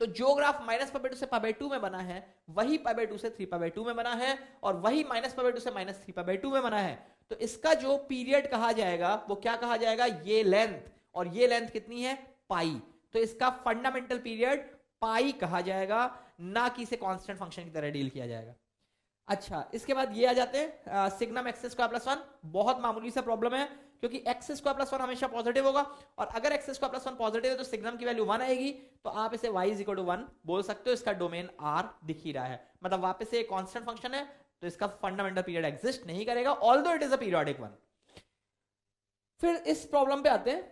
Speaker 2: तो जो ग्राफ माइनस पाई बाई 2 से पाई बाई 2 में बना है वही पाई बाई 2 से 3 पाई बाई 2 में बना है, और वही माइनस पाई बाई 2 से माइनस 3 पाई बाई 2 में बना है। तो इसका जो पीरियड कहा जाएगा वो क्या कहा जाएगा? ये लेंथ, और ये लेंथ कितनी है? पाई। तो इसका फंडामेंटल पीरियड पाई कहा जाएगा, ना कि इसे कांस्टेंट फंक्शन की तरह डील किया जाएगा। अच्छा, इसके बाद ये आ जाते हैं सिग्नम एक्स स्क्वायर प्लस 1। बहुत मामूली सा प्रॉब्लम है, क्योंकि एक्स स्क्वायर प्लस 1 हमेशा पॉजिटिव होगा, और अगर एक्स स्क्वायर प्लस 1 पॉजिटिव है तो सिग्नम की वैल्यू 1 आएगी। तो आप इसे y इज इक्वल टू 1 बोल सकते हो। इसका डोमेन r दिख ही रहा है, मतलब वापस से एक कांस्टेंट फंक्शन है, तो इसका फंडामेंटल पीरियड एग्जिस्ट नहीं करेगा, although it is a periodic one. फिर इस प्रॉब्लम पे आते हैं।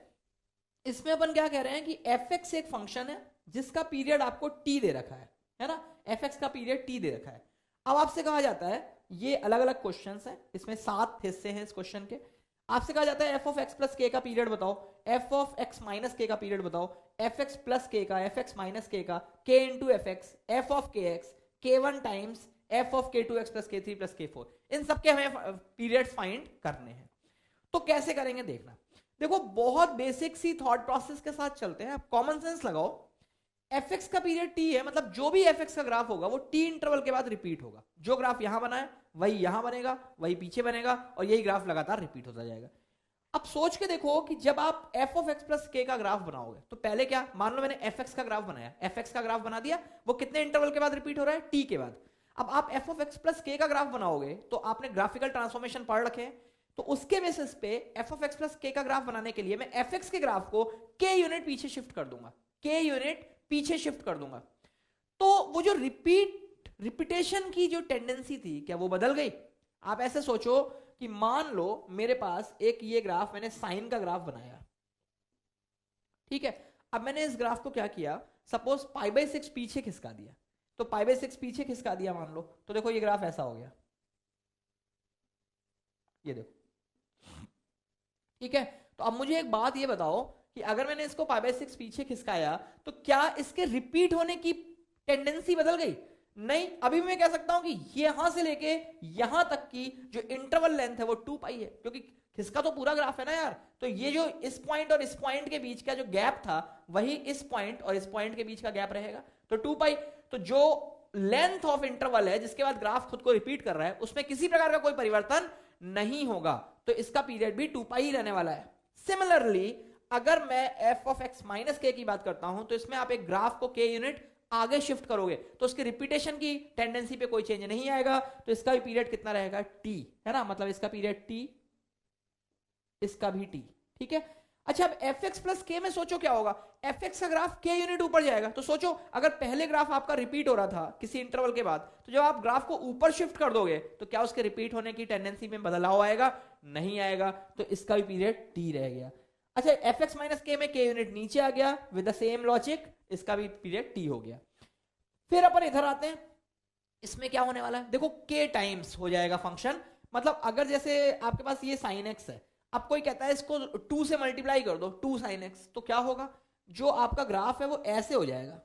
Speaker 2: इसमें अपन क्या कह रहे हैं कि fx एक फंक्शन है जिसका पीरियड आपको t दे रखा है ना? fx का पीरियड t दे रखा है। अब आपसे कहा जाता है, ये अलग अलग क्वेश्चंस हैं, इसमें 7 हिस्से हैं इस क्वेश्चन के। आपसे कहा जाता है एफ ऑफ एक्स प्लस के का पीरियड बताओ, एफ ऑफ एक्स माइनस के का पीरियड बताओ, एफ एक्स प्लस के का, एफ एक्स माइनस के का, के into F x, F of k x, के वन टाइम्स एफ ऑफ के टू एक्स प्लस के थ्री प्लस के फोर। इन सबके हमें पीरियड फाइंड करने हैं। तो कैसे करेंगे देखना। देखो बहुत बेसिक सी थॉट प्रोसेस के साथ चलते हैं। आप कॉमन सेंस लगाओ। एफ एक्स का पीरियड टी है, मतलब जो भी एफ एक्स का ग्राफ होगा वो टी इंटरवल के बाद रिपीट होगा। जो ग्राफ यहां बना है वही यहां बनेगा, वही पीछे बनेगा, और यही ग्राफ लगातार रिपीट होता जाएगा। अब सोच के देखो कि जब आप एफ ऑफ एक्स प्लस के का ग्राफ बनाओगे तो पहले क्या, मान लो मैंने एफ एक्स का ग्राफ बनाया, एफ एक्स का ग्राफ बना दिया, वो कितने इंटरवल के बाद रिपीट हो रहा है, टी के बाद। अब आप एफ ऑफ एक्स प्लस के का ग्राफ बनाओगे तो आपने ग्राफिकल ट्रांसफॉर्मेशन पढ़ रखे हैं, तो उसके बेसिस पे एफ ऑफ एक्स प्लस के का ग्राफ बनाने के लिए मैं एफ एक्स के ग्राफ को के यूनिट पीछे शिफ्ट कर दूंगा, के यूनिट पीछे शिफ्ट कर दूंगा। तो वो जो रिपीटेशन की जो टेंडेंसी थी क्या वो बदल गई? आप ऐसे सोचो कि मान लो मेरे पास एक ये ग्राफ, मैंने साइन का ग्राफ बनाया, ठीक है। अब मैंने इस ग्राफ को क्या किया, सपोज पाई बाई 6 पीछे खिसका दिया, तो पाई बाई 6 पीछे खिसका दिया मान लो, तो देखो ये ग्राफ ऐसा हो गया, ये देखो, ठीक है। तो अब मुझे एक बात ये बताओ कि अगर मैंने इसको पाई बाई 6 पीछे खिसकाया तो क्या इसके रिपीट होने की टेंडेंसी बदल गई? नहीं, अभी मैं कह सकता हूं कि यहां से लेके यहां तक की जो इंटरवल लेंथ है वो 2 पाई है, क्योंकि खिसका तो पूरा ग्राफ है ना यार। तो ये जो इस पॉइंट और इस पॉइंट के बीच का जो गैप था वही इस पॉइंट और इस पॉइंट के बीच का गैप रहेगा, तो 2 पाई। तो जो लेंथ ऑफ इंटरवल है जिसके बाद ग्राफ खुद को रिपीट कर रहा है उसमें किसी प्रकार का कोई परिवर्तन नहीं होगा, तो इसका पीरियड भी 2 पाई ही रहने वाला है। सिमिलरली अगर मैं एफ ऑफ एक्स माइनस के की बात करता हूं तो इसमें आप एक ग्राफ को के यूनिट आगे शिफ्ट करोगे तो उसकी रिपीटेशन की टेंडेंसी पे कोई चेंज नहीं आएगा, तो इसका भी पीरियड कितना रहेगा, टी, है ना, मतलब इसका पीरियड टी, इसका भी टी, ठीक है। अच्छा, अब एफ एक्स प्लस के में सोचो क्या होगा, एफ एक्स का ग्राफ के यूनिट ऊपर जाएगा, तो सोचो अगर पहले ग्राफ आपका रिपीट हो रहा था किसी इंटरवल के बाद, तो जब आप ग्राफ को ऊपर शिफ्ट कर दोगे तो क्या उसके रिपीट होने की टेंडेंसी में बदलाव आएगा? नहीं आएगा, तो इसका भी पीरियड टी रह गया। अच्छा, एफ एक्स माइनस के में के यूनिट नीचे आ गया विद द सेम लॉजिक, इसका भी पीरियड टी हो गया। फिर अपन इधर आते हैं, इसमें क्या होने वाला है, देखो के टाइम्स हो जाएगा फंक्शन, मतलब अगर जैसे आपके पास ये साइन एक्स है, अब कोई कहता है इसको 2 से मल्टीप्लाई कर दो, 2 sin x, तो क्या होगा, जो आपका ग्राफ है वो ऐसे हो जाएगा,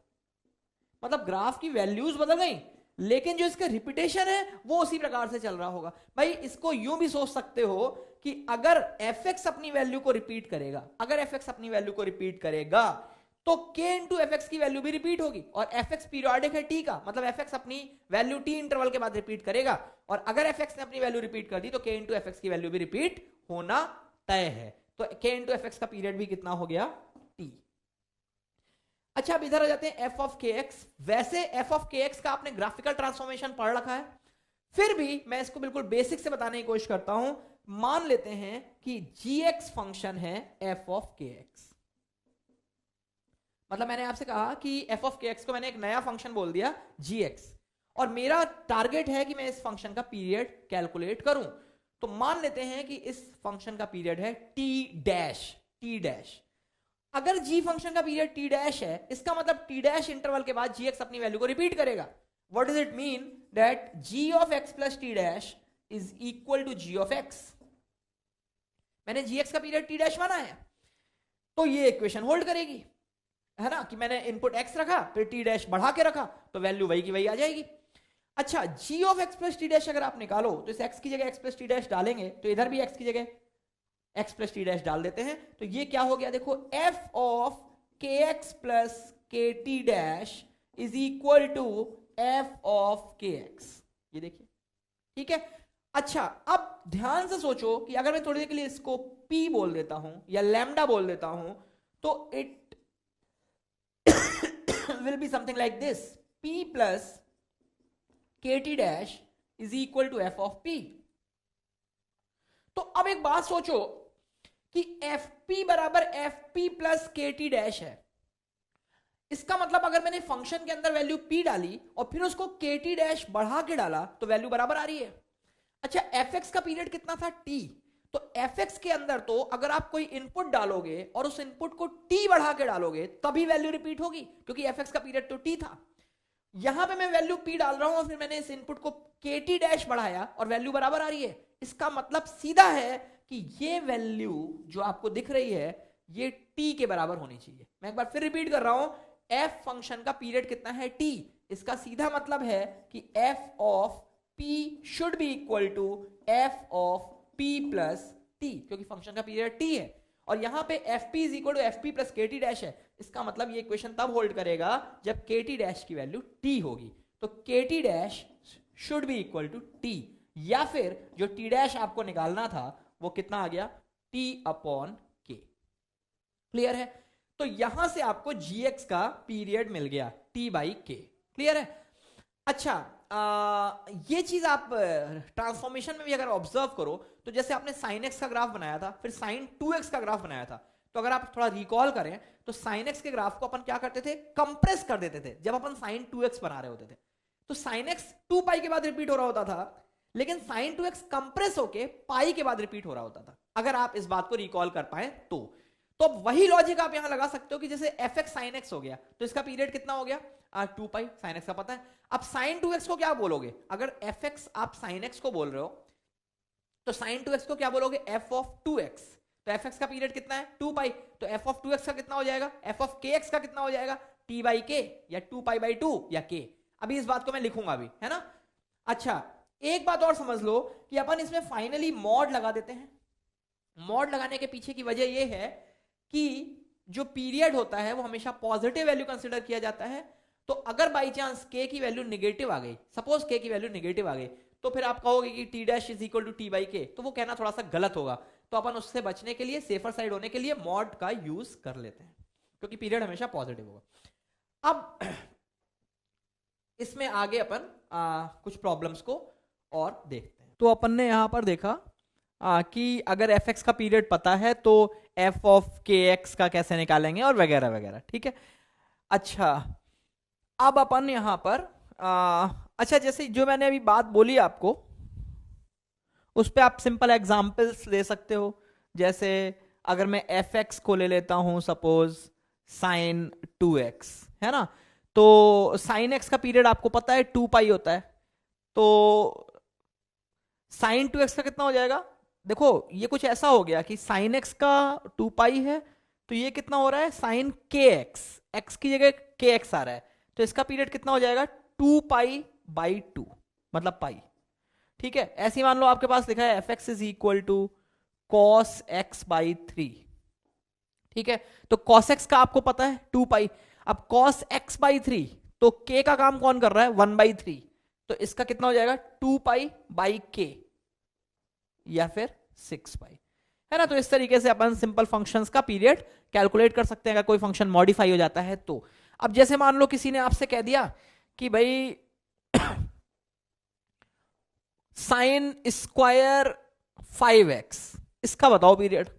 Speaker 2: मतलब ग्राफ की वैल्यूज बदल गई लेकिन जो इसका रिपीटेशन है वो उसी प्रकार से चल रहा होगा। भाई इसको यूं भी सोच सकते हो कि अगर fx अपनी वैल्यू को रिपीट करेगा, अगर fx अपनी वैल्यू को रिपीट करेगा तो k इंटू एफ की वैल्यू भी रिपीट होगी, और fx पीरियोडिक है t का, मतलब fx अपनी वैल्यू t इंटरवल के बाद रिपीट करेगा, और अगर fx ने अपनी वैल्यू रिपीट कर दी तो k इंटू एफ की वैल्यू भी रिपीट होना तय है, तो k इंटू एफ का पीरियड भी कितना हो गया, t। अच्छा, अब इधर आ जाते हैं एफ ऑफ के एक्स। वैसे एफ ऑफ के एक्स का आपने ग्राफिकल ट्रांसफॉर्मेशन पढ़ रखा है, फिर भी मैं इसको बिल्कुल बेसिक से बताने की कोशिश करता हूं। मान लेते हैं कि जी एक्स फंक्शन है एफ ऑफ के एक्स, मतलब मैंने आपसे कहा कि एफ ऑफ के एक्स को मैंने एक नया फंक्शन बोल दिया जी एक्स, और मेरा टारगेट है कि मैं इस फंक्शन का पीरियड कैलकुलेट करूं। तो मान लेते हैं कि इस फंक्शन का पीरियड है टी डैश। अगर g फंक्शन का पीरियड t डैश है, इसका मतलब t डैश इंटरवल के बाद gx अपनी वैल्यू को रिपीट करेगा। What does it mean, that g of x plus t dash is equal to g of x। मैंने gx का पीरियड t डैश माना है, तो ये इक्वेशन होल्ड करेगी, है ना, कि मैंने इनपुट x रखा फिर t डैश बढ़ा के रखा तो वैल्यू वही की वही आ जाएगी। अच्छा, g of x plus t dash अगर आप निकालो तो इस x की जगह x प्लस t डैश डालेंगे तो इधर भी x की जगह x प्लस टी डैश डाल देते हैं, तो ये क्या हो गया, देखो f of k x plus के T dash is equal to f of k x, ये देखिए, ठीक है। अच्छा, अब ध्यान से सोचो कि अगर मैं थोड़ी देर के लिए इसको p बोल देता हूं या लैम्डा बोल देता हूं तो it will be something like this, p plus के T dash is equal to f of p। तो अब एक बात सोचो कि fp बराबर fp प्लस के टी डैश है, इसका मतलब अगर मैंने फंक्शन के अंदर वैल्यू p डाली और फिर उसको के टी डैश बढ़ा के डाला तो वैल्यू बराबर आ रही है। अच्छा, fx का पीरियड कितना था, t, तो fx के अंदर तो अगर आप कोई इनपुट डालोगे और उस इनपुट को t बढ़ा के डालोगे तभी वैल्यू रिपीट होगी, क्योंकि fx का पीरियड तो t था। यहां पे मैं वैल्यू p डाल रहा हूं और फिर मैंने इस इनपुट को के टी डैश बढ़ाया और वैल्यू बराबर आ रही है। इसका मतलब सीधा है कि ये वैल्यू जो आपको दिख रही है ये t के बराबर होनी चाहिए। मैं एक बार फिर रिपीट कर रहा हूं, f फंक्शन का पीरियड कितना है, t, इसका सीधा मतलब है कि f of p should be equal to f of p plus t, क्योंकि फंक्शन का पीरियड t है और यहां पे fp is equal to fp plus के टी डैश है। इसका मतलब ये इक्वेशन तब होल्ड करेगा जब के टी डैश की वैल्यू t होगी, तो K T dash should be equal to t, या फिर जो t डैश आपको निकालना था वो कितना आ गया, टी अपॉन के। क्लियर है? तो यहां से आपको gx का पीरियड मिल गया t बाई के। क्लियर है? अच्छा, ये चीज आप ट्रांसफॉर्मेशन में भी अगर ऑब्जर्व करो तो जैसे आपने sin x का ग्राफ बनाया था, फिर sin 2x का ग्राफ बनाया था, तो अगर आप थोड़ा रिकॉल करें तो sin x के ग्राफ को अपन क्या करते थे, कंप्रेस कर देते थे जब अपन sin 2x बना रहे होते थे। तो sin x 2 पाई के बाद रिपीट हो रहा होता था, लेकिन sin 2x कंप्रेस होके पाई के बाद रिपीट हो रहा होता था, अगर आप इस बात को रिकॉल कर पाए तो। तो अब वही लॉजिक आप यहां लगा सकते हो कि जैसे fx sin x हो गया तो इसका पीरियड कितना हो गया, 2 पाई sin x का पता है। अब sin 2x को क्या बोलोगे, अगर fx आप sin x को बोल रहे हो तो sin 2x को क्या बोलोगे, f of 2x। तो fx का पीरियड कितना है, 2 पाई, तो f of 2x का कितना हो जाएगा, f of kx का कितना हो जाएगा, t बाई k या 2 पाई बाई 2 या k। अभी इस बात को मैं लिखूंगा अभी, है ना। अच्छा, एक बात और समझ लो कि अपन इसमें फाइनली मॉड लगा देते हैं। मॉड लगाने के पीछे की वजह यह है कि जो पीरियड होता है वो हमेशा पॉजिटिव वैल्यू कंसीडर किया जाता है। तो अगर बाई चांस k की वैल्यू नेगेटिव आ गई, सपोज k की वैल्यू नेगेटिव आ गई, तो फिर आप कहोगे कि t dash is equal to T by K, तो वो कहना थोड़ा सा गलत होगा। तो अपन उससे बचने के लिए, सेफर साइड होने के लिए मॉड का यूज कर लेते हैं, क्योंकि पीरियड हमेशा पॉजिटिव होगा। अब इसमें आगे अपन कुछ प्रॉब्लम्स को और देखते हैं। तो अपन ने यहां पर देखा कि अगर fx का पीरियड पता है तो f ऑफ kx का कैसे निकालेंगे और वगैरह वगैरह, ठीक है। अच्छा, अब अपन यहां पर अच्छा, जैसे जो मैंने अभी बात बोली आपको, उस पे आप सिंपल एग्जांपल्स ले सकते हो। जैसे अगर मैं fx को ले लेता हूं सपोज sin 2x, है ना, तो sin x का पीरियड आपको पता है 2 पाई होता है, तो sin 2x का कितना हो जाएगा, देखो ये कुछ ऐसा हो गया कि sin x का 2 पाई है, तो ये कितना हो रहा है sin kx, x की जगह kx आ रहा है, तो इसका पीरियड कितना हो जाएगा 2 पाई बाई 2, मतलब पाई। ठीक है, ऐसे ही मान लो आपके पास लिखा है fx is equal to cos x by 3। ठीक है, तो cos x का आपको पता है 2 पाई, अब cos x बाई 3, तो k का काम कौन कर रहा है 1 बाई 3, तो इसका कितना हो जाएगा 2 पाई बाई k या फिर 6 पाई, है ना। तो इस तरीके से अपन सिंपल फंक्शंस का पीरियड कैलकुलेट कर सकते हैं अगर कोई फंक्शन मॉडिफाई हो जाता है तो। अब जैसे मान लो किसी ने आपसे कह दिया कि भाई साइन स्क्वायर 5x, इसका बताओ पीरियड।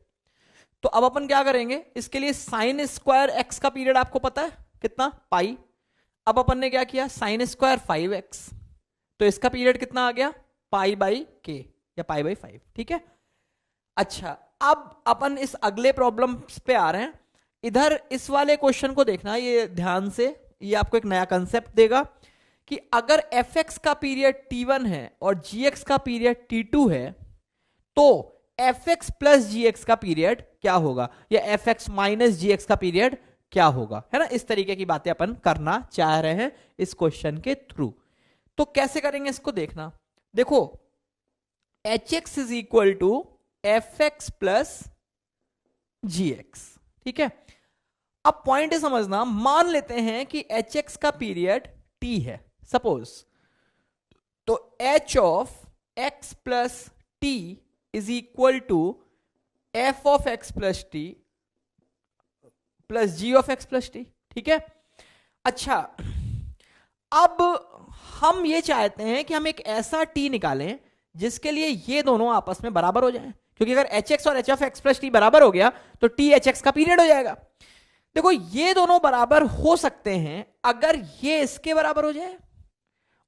Speaker 2: तो अब अपन क्या करेंगे, इसके लिए साइन स्क्वायर x का पीरियड आपको पता है कितना, पाई। अब अपन ने क्या किया, साइन स्क्वायर 5x, तो इसका पीरियड कितना आ गया, पाई बाई k या पाई बाई 5। ठीक है, अच्छा अब अपन इस अगले प्रॉब्लम पे आ रहे हैं। इधर इस वाले क्वेश्चन को देखना ये ध्यान से, ये आपको एक नया कंसेप्ट देगा कि अगर fx का पीरियड t1 है और gx का पीरियड t2 है, तो fx प्लस gx का पीरियड क्या होगा, या fx माइनस gx का पीरियड क्या होगा, है ना। इस तरीके की बातें अपन करना चाह रहे हैं इस क्वेश्चन के थ्रू। तो कैसे करेंगे इसको देखना, देखो hx is equal to fx plus gx। ठीक है, अब पॉइंट है समझना, मान लेते हैं कि hx का पीरियड t है सपोज, तो h of x plus t is equal to f of x plus t plus g of x plus t। ठीक है, अच्छा अब हम ये चाहते हैं कि हम एक ऐसा t निकालें जिसके लिए ये दोनों आपस में बराबर हो जाएं, क्योंकि अगर hx और h of x plus t बराबर हो गया तो t hx का पीरियड हो जाएगा। देखो ये दोनों बराबर हो सकते हैं अगर ये इसके बराबर हो जाए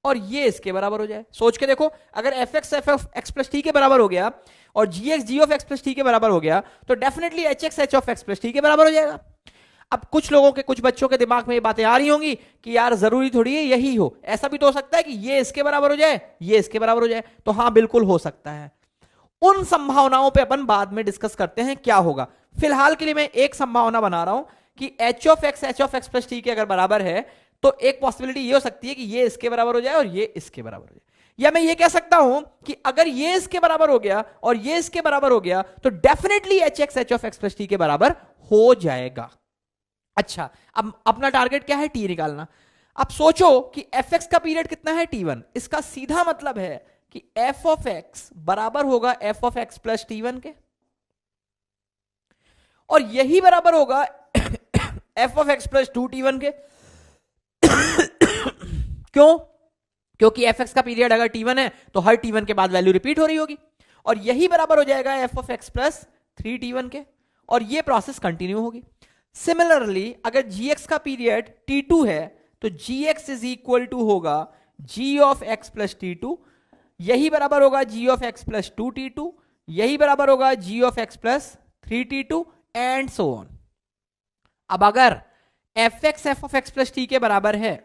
Speaker 2: और ये इसके बराबर हो जाए। सोच के देखो, अगर fx f of x plus t के बराबर हो गया और gx g of x plus t के बराबर हो गया, तो definitely hx h of x plus t के बराबर हो जाएगा। अब कुछ लोगों के, कुछ बच्चों के दिमाग में ये बातें आ रही होंगी कि यार जरूरी थोड़ी है यही हो, ऐसा भी तो हो सकता है कि ये इसके बराबर हो जाए, ये इसके बराबर हो जाए। तो हाँ बिल्कुल हो सकता है, उन संभावनाओं पे अपन बाद में डिस्कस करते हैं क्या होगा। फिलहाल के लिए मैं एक संभावना बना रहा हूं कि h of x plus t के अगर बराबर है तो एक पॉसिबिलिटी ये हो सकती है कि ये इसके बराबर हो जाए और ये इसके बराबर हो जाए। या मैं ये कह सकता हूं कि अगर ये इसके बराबर हो गया और ये इसके बराबर हो गया तो definitely hx h of x plus t के बराबर हो जाएगा। अच्छा, अब अपना टारगेट क्या है, t निकालना। अब सोचो कि fx का पीरियड कितना है t1, इसका सीधा मतलब है कि f ऑफ x बराबर होगा f of x plus t1 के। और यही बराबर होगा F of x plus 2t1 के। क्यों? क्योंकि एफ एक्स का पीरियड अगर t1 है तो हर t1 के बाद वैल्यू रिपीट हो रही होगी, और यही बराबर हो जाएगा F of x plus 3t1 के, और ये प्रोसेस कंटिन्यू होगी। सिमिलरली अगर gx का पीरियड t2 है तो gx इज इक्वल टू होगा g of x plus t2, यही बराबर होगा g of x plus 2t2, यही बराबर होगा g of x plus 3t2 and so on. अब अगर F of x plus T के बराबर है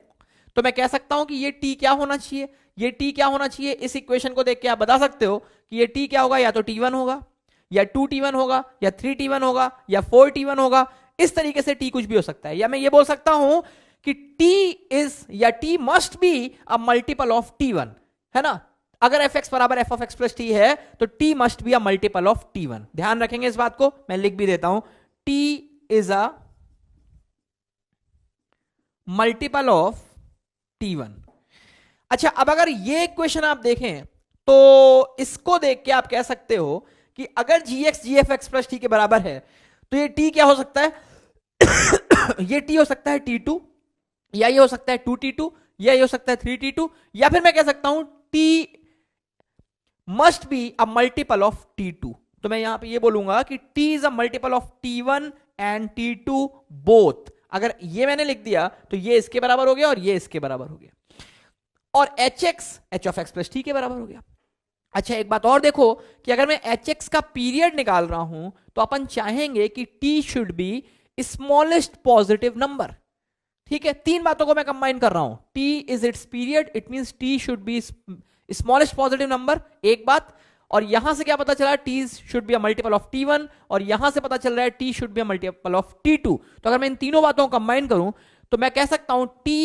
Speaker 2: तो मैं कह सकता हूं कि ये t क्या होना चाहिए, ये t क्या होना चाहिए। इस इक्वेशन को देख के आप बता सकते हो कि ये t क्या होगा, या तो t1 होगा, या 2t1 होगा, या 3t1 होगा, या 4t1 होगा। इस तरीके से t कुछ भी हो सकता है, या मैं ये बोल सकता हूं कि t इज या t must be a multiple of t1, है ना। अगर एफ एक्स बराबर F of x plus T है तो t must be a multiple of t1। ध्यान रखेंगे इस बात को, मैं लिख भी देता हूं, t is a multiple of t1। अच्छा, अब अगर ये इक्वेशन आप देखें तो इसको देख के आप कह सकते हो कि अगर gx gf(x प्लस टी के बराबर है तो ये t क्या हो सकता है ये t हो सकता है t2, या ये हो सकता है 2t2, या ये हो सकता है 3t2, या फिर मैं कह सकता हूं t must be a multiple of t2। तो मैं यहां पे ये बोलूंगा कि t is a multiple of t1 and t2 both. अगर ये मैंने लिख दिया तो ये इसके बराबर हो गया और ये इसके बराबर हो गया, और h of x plus T के बराबर हो गया। अच्छा, एक बात और देखो कि अगर मैं hx का पीरियड निकाल रहा हूं तो अपन चाहेंगे कि t should be smallest positive number. ठीक है, तीन बातों को मैं कंबाइन कर रहा हूं, t is it's period, it means t should be smallest positive number, एक बात। और यहां से क्या पता चला, t should be a multiple of t1, और यहां से पता चल रहा है t should be a multiple of t2। तो अगर मैं इन तीनों बातों को कंबाइन करूं तो मैं कह सकता हूं t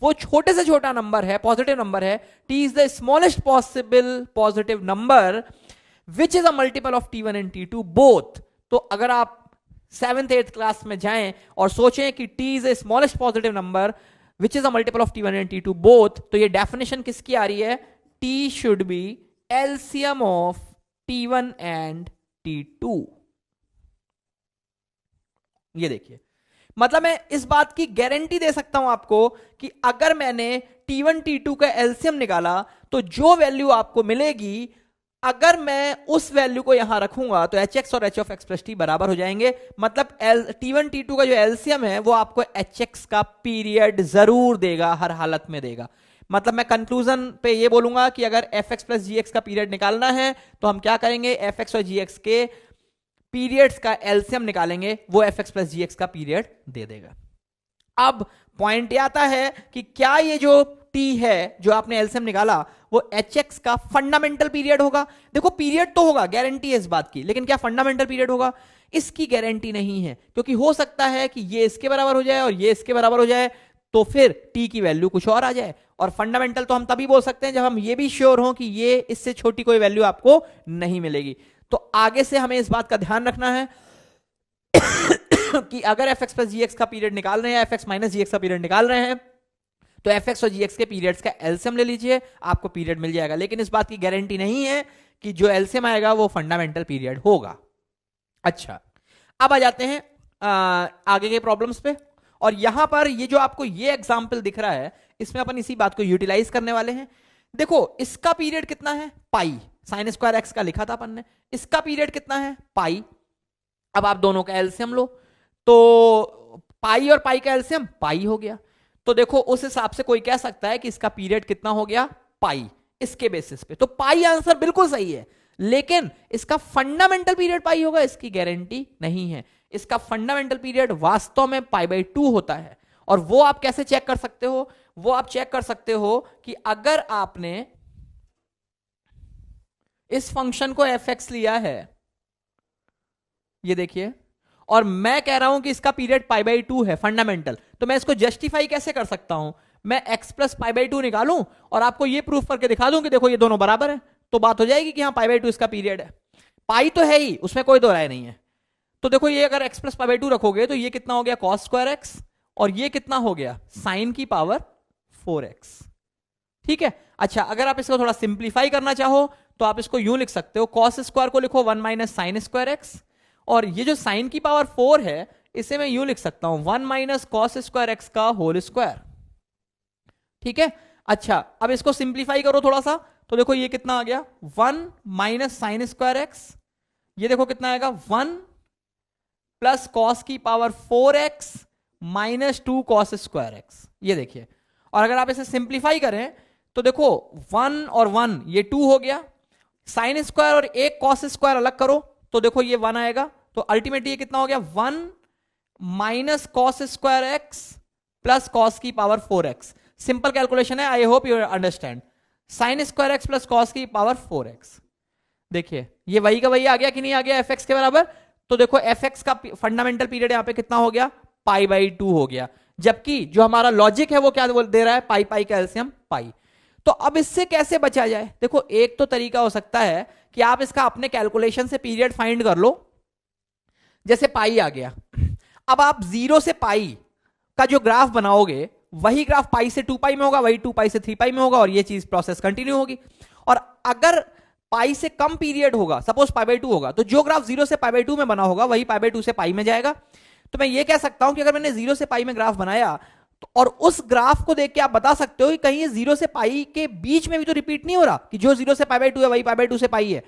Speaker 2: वो छोटे से छोटा नंबर है, पॉजिटिव नंबर है, t is the smallest possible positive number which is a multiple of t1 and t2 both. तो अगर आप 7th 8th क्लास में जाएं और सोचें कि t is the smallest positive number which is a multiple of t1 and t2 both, तो ये डेफिनेशन किसकी आ रही है, t should be LCM of t1 and t2। ये देखिए, मतलब मैं इस बात की गारंटी दे सकता हूं आपको कि अगर मैंने t1 t2 का एलसीएम निकाला तो जो वैल्यू आपको मिलेगी, अगर मैं उस वैल्यू को यहां रखूंगा तो hx और h of x plus T बराबर हो जाएंगे। मतलब t1 t2 का जो एलसीएम है वो आपको hx का पीरियड जरूर देगा, हर हालत में देगा। मतलब मैं कंक्लूजन पे ये बोलूंगा कि अगर fx प्लस gx का पीरियड निकालना है तो हम क्या करेंगे, fx और gx के पीरियड्स का एलसीएम निकालेंगे, वो fx प्लस gx का पीरियड दे देगा। अब पॉइंट ये आता है कि क्या ये जो t है जो आपने एलसीएम निकाला वो hx का फंडामेंटल पीरियड होगा। देखो, पीरियड तो होगा, गारंटी है इस बात की, लेकिन क्या फंडामेंटल पीरियड होगा, इसकी गारंटी नहीं है, क्योंकि हो सकता है कि ये इसके बराबर हो जाए और ये इसके बराबर हो जाए, तो फिर t की वैल्यू कुछ और आ जाए। और फंडामेंटल तो हम तभी बोल सकते हैं जब हम ये भी श्योर हो कि ये इससे छोटी कोई वैल्यू आपको नहीं मिलेगी। तो आगे से हमें इस बात का ध्यान रखना है कि अगर fx प्लस gx का पीरियड निकाल रहे हैं, fx माइनस gx का पीरियड निकाल रहे हैं, तो fx और gx के पीरियड्स का एलसीएम ले लीजिए, आपको पीरियड मिल जाएगा। लेकिन इस बात की गारंटी नहीं है कि जो एलसीएम आएगा वो फंडामेंटल पीरियड होगा। अच्छा, अब आ जाते हैं आगे के प्रॉब्लम्स पे, और यहां पर ये जो आपको ये एग्जाम्पल दिख रहा है इसमें अपन इसी बात को यूटिलाइज करने वाले हैं। देखो, इसका पीरियड कितना है, पाई, साइन स्क्वायर एक्स का लिखा था अपन ने, इसका पीरियड कितना है, पाई। अब आप दोनों का एलसीएम लो, तो पाई और पाई का एलसीएम पाई हो गया। तो देखो, उस हिसाब से कोई कह सकता है कि इसका पीरियड कितना हो गया, पाई, इसके बेसिस पे। तो पाई आंसर बिल्कुल सही है, लेकिन इसका फंडामेंटल पीरियड पाई होगा, इसकी गारंटी नहीं है। इसका फंडामेंटल पीरियड वास्तव में पाई/2 होता है। और वो आप कैसे चेक कर सकते हो, वो आप चेक कर सकते हो कि अगर आपने इस फंक्शन को fx लिया है, ये देखिए, और मैं कह रहा हूं कि इसका पीरियड पाई/2 है फंडामेंटल, तो मैं इसको जस्टिफाई कैसे कर सकता हूं, मैं x प्लस पाई/2 निकालूं और आपको ये प्रूफ करके दिखा दूं कि देखो ये दोनों बराबर है, तो बात हो जाएगी कि हाँ पाई/2 इसका पीरियड है। पाई तो है ही, उसमें कोई दो राय नहीं है। तो देखो, ये अगर x प्लस पाई/2 रखोगे तो ये कितना हो गया, cos स्क्वायर x, और ये कितना हो गया, साइन की पावर 4x। ठीक है। अच्छा, अगर आप इसको थोड़ा सिंप्लीफाई करना चाहो तो आप इसको यूं लिख सकते हो, cos स्क्वायर को लिखो 1 माइनस साइन स्क्वायर एक्स, और ये जो साइन की पावर 4 है इसे मैं यूं लिख सकता हूं 1 माइनस कॉस स्क्वायर एक्स का होल स्क्वायर। ठीक है, अच्छा अब इसको सिंप्लीफाई करो थोड़ा सा, तो देखो ये कितना आ गया 1 माइनस साइन स्क्वायर एक्स, ये देखो कितना आएगा 1 प्लस कॉस की power 4x minus 2 cos square x. ये देखिए, और अगर आप इसे सिंप्लीफाई करें तो देखो 1 और 1 ये 2 हो गया, साइन स्क्वायर और एक कॉस स्क्वायर अलग करो तो देखो ये 1 आएगा, तो अल्टीमेटली ये कितना हो गया 1 minus cos square x plus cos की पावर 4x। सिंपल कैलकुलेशन है, I hope you understand. Sine square x plus cos की पावर 4x, देखिए ये वही का वही आ गया कि नहीं आ गया fx के बराबर। तो देखो fx का फंडामेंटल पीरियड यहां पे कितना हो गया π/2 हो गया, जबकि जो हमारा लॉजिक है वो क्या दे रहा है पाई का एलसीएम पाई। तो अब इससे कैसे बचा जाए, देखो एक तो तरीका हो सकता है कि आप इसका अपने कैलकुलेशन से पीरियड फाइंड कर लो, जैसे पाई आ गया, अब आप 0 से पाई का जो ग्राफ बनाओगे वही ग्राफ पाई से 2 पाई में होगा, वही 2 पाई से 3 पाई में होगा, और ये चीज प्रोसेस कंटिन्यू होगी। और अगर पाई से कम पीरियड होगा, सपोज π/2 होगा, तो जो ग्राफ 0 से π/2 में बना होगा वही π/2 से पाई में जाएगा। तो मैं ये कह सकता हूं कि अगर मैंने 0 से पाई में ग्राफ बनाया तो और उस ग्राफ को देख के आप बता सकते हो कि कहीं ये 0 से पाई के बीच में भी तो रिपीट नहीं हो रहा कि जो 0 से π/2 है वही π/2 से पाई है,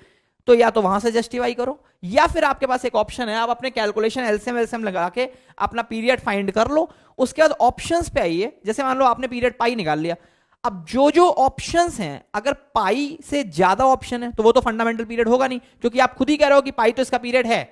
Speaker 2: तो या तो वहां से जस्टिफाई करो, या फिर आपके पास एक ऑप्शन है, आप अपने कैलकुलेशन एलसीएम लगा के अपना पीरियड फाइंड कर लो। उसके बाद ऑप्शंस पे आइए, जैसे मान लो आपने पीरियड पाई निकाल लिया, अब जो जो ऑप्शंस हैं अगर पाई से ज्यादा ऑप्शन है तो वो तो फंडामेंटल पीरियड होगा नहीं, क्योंकि आप खुद ही कह रहे हो कि पाई तो इसका पीरियड है।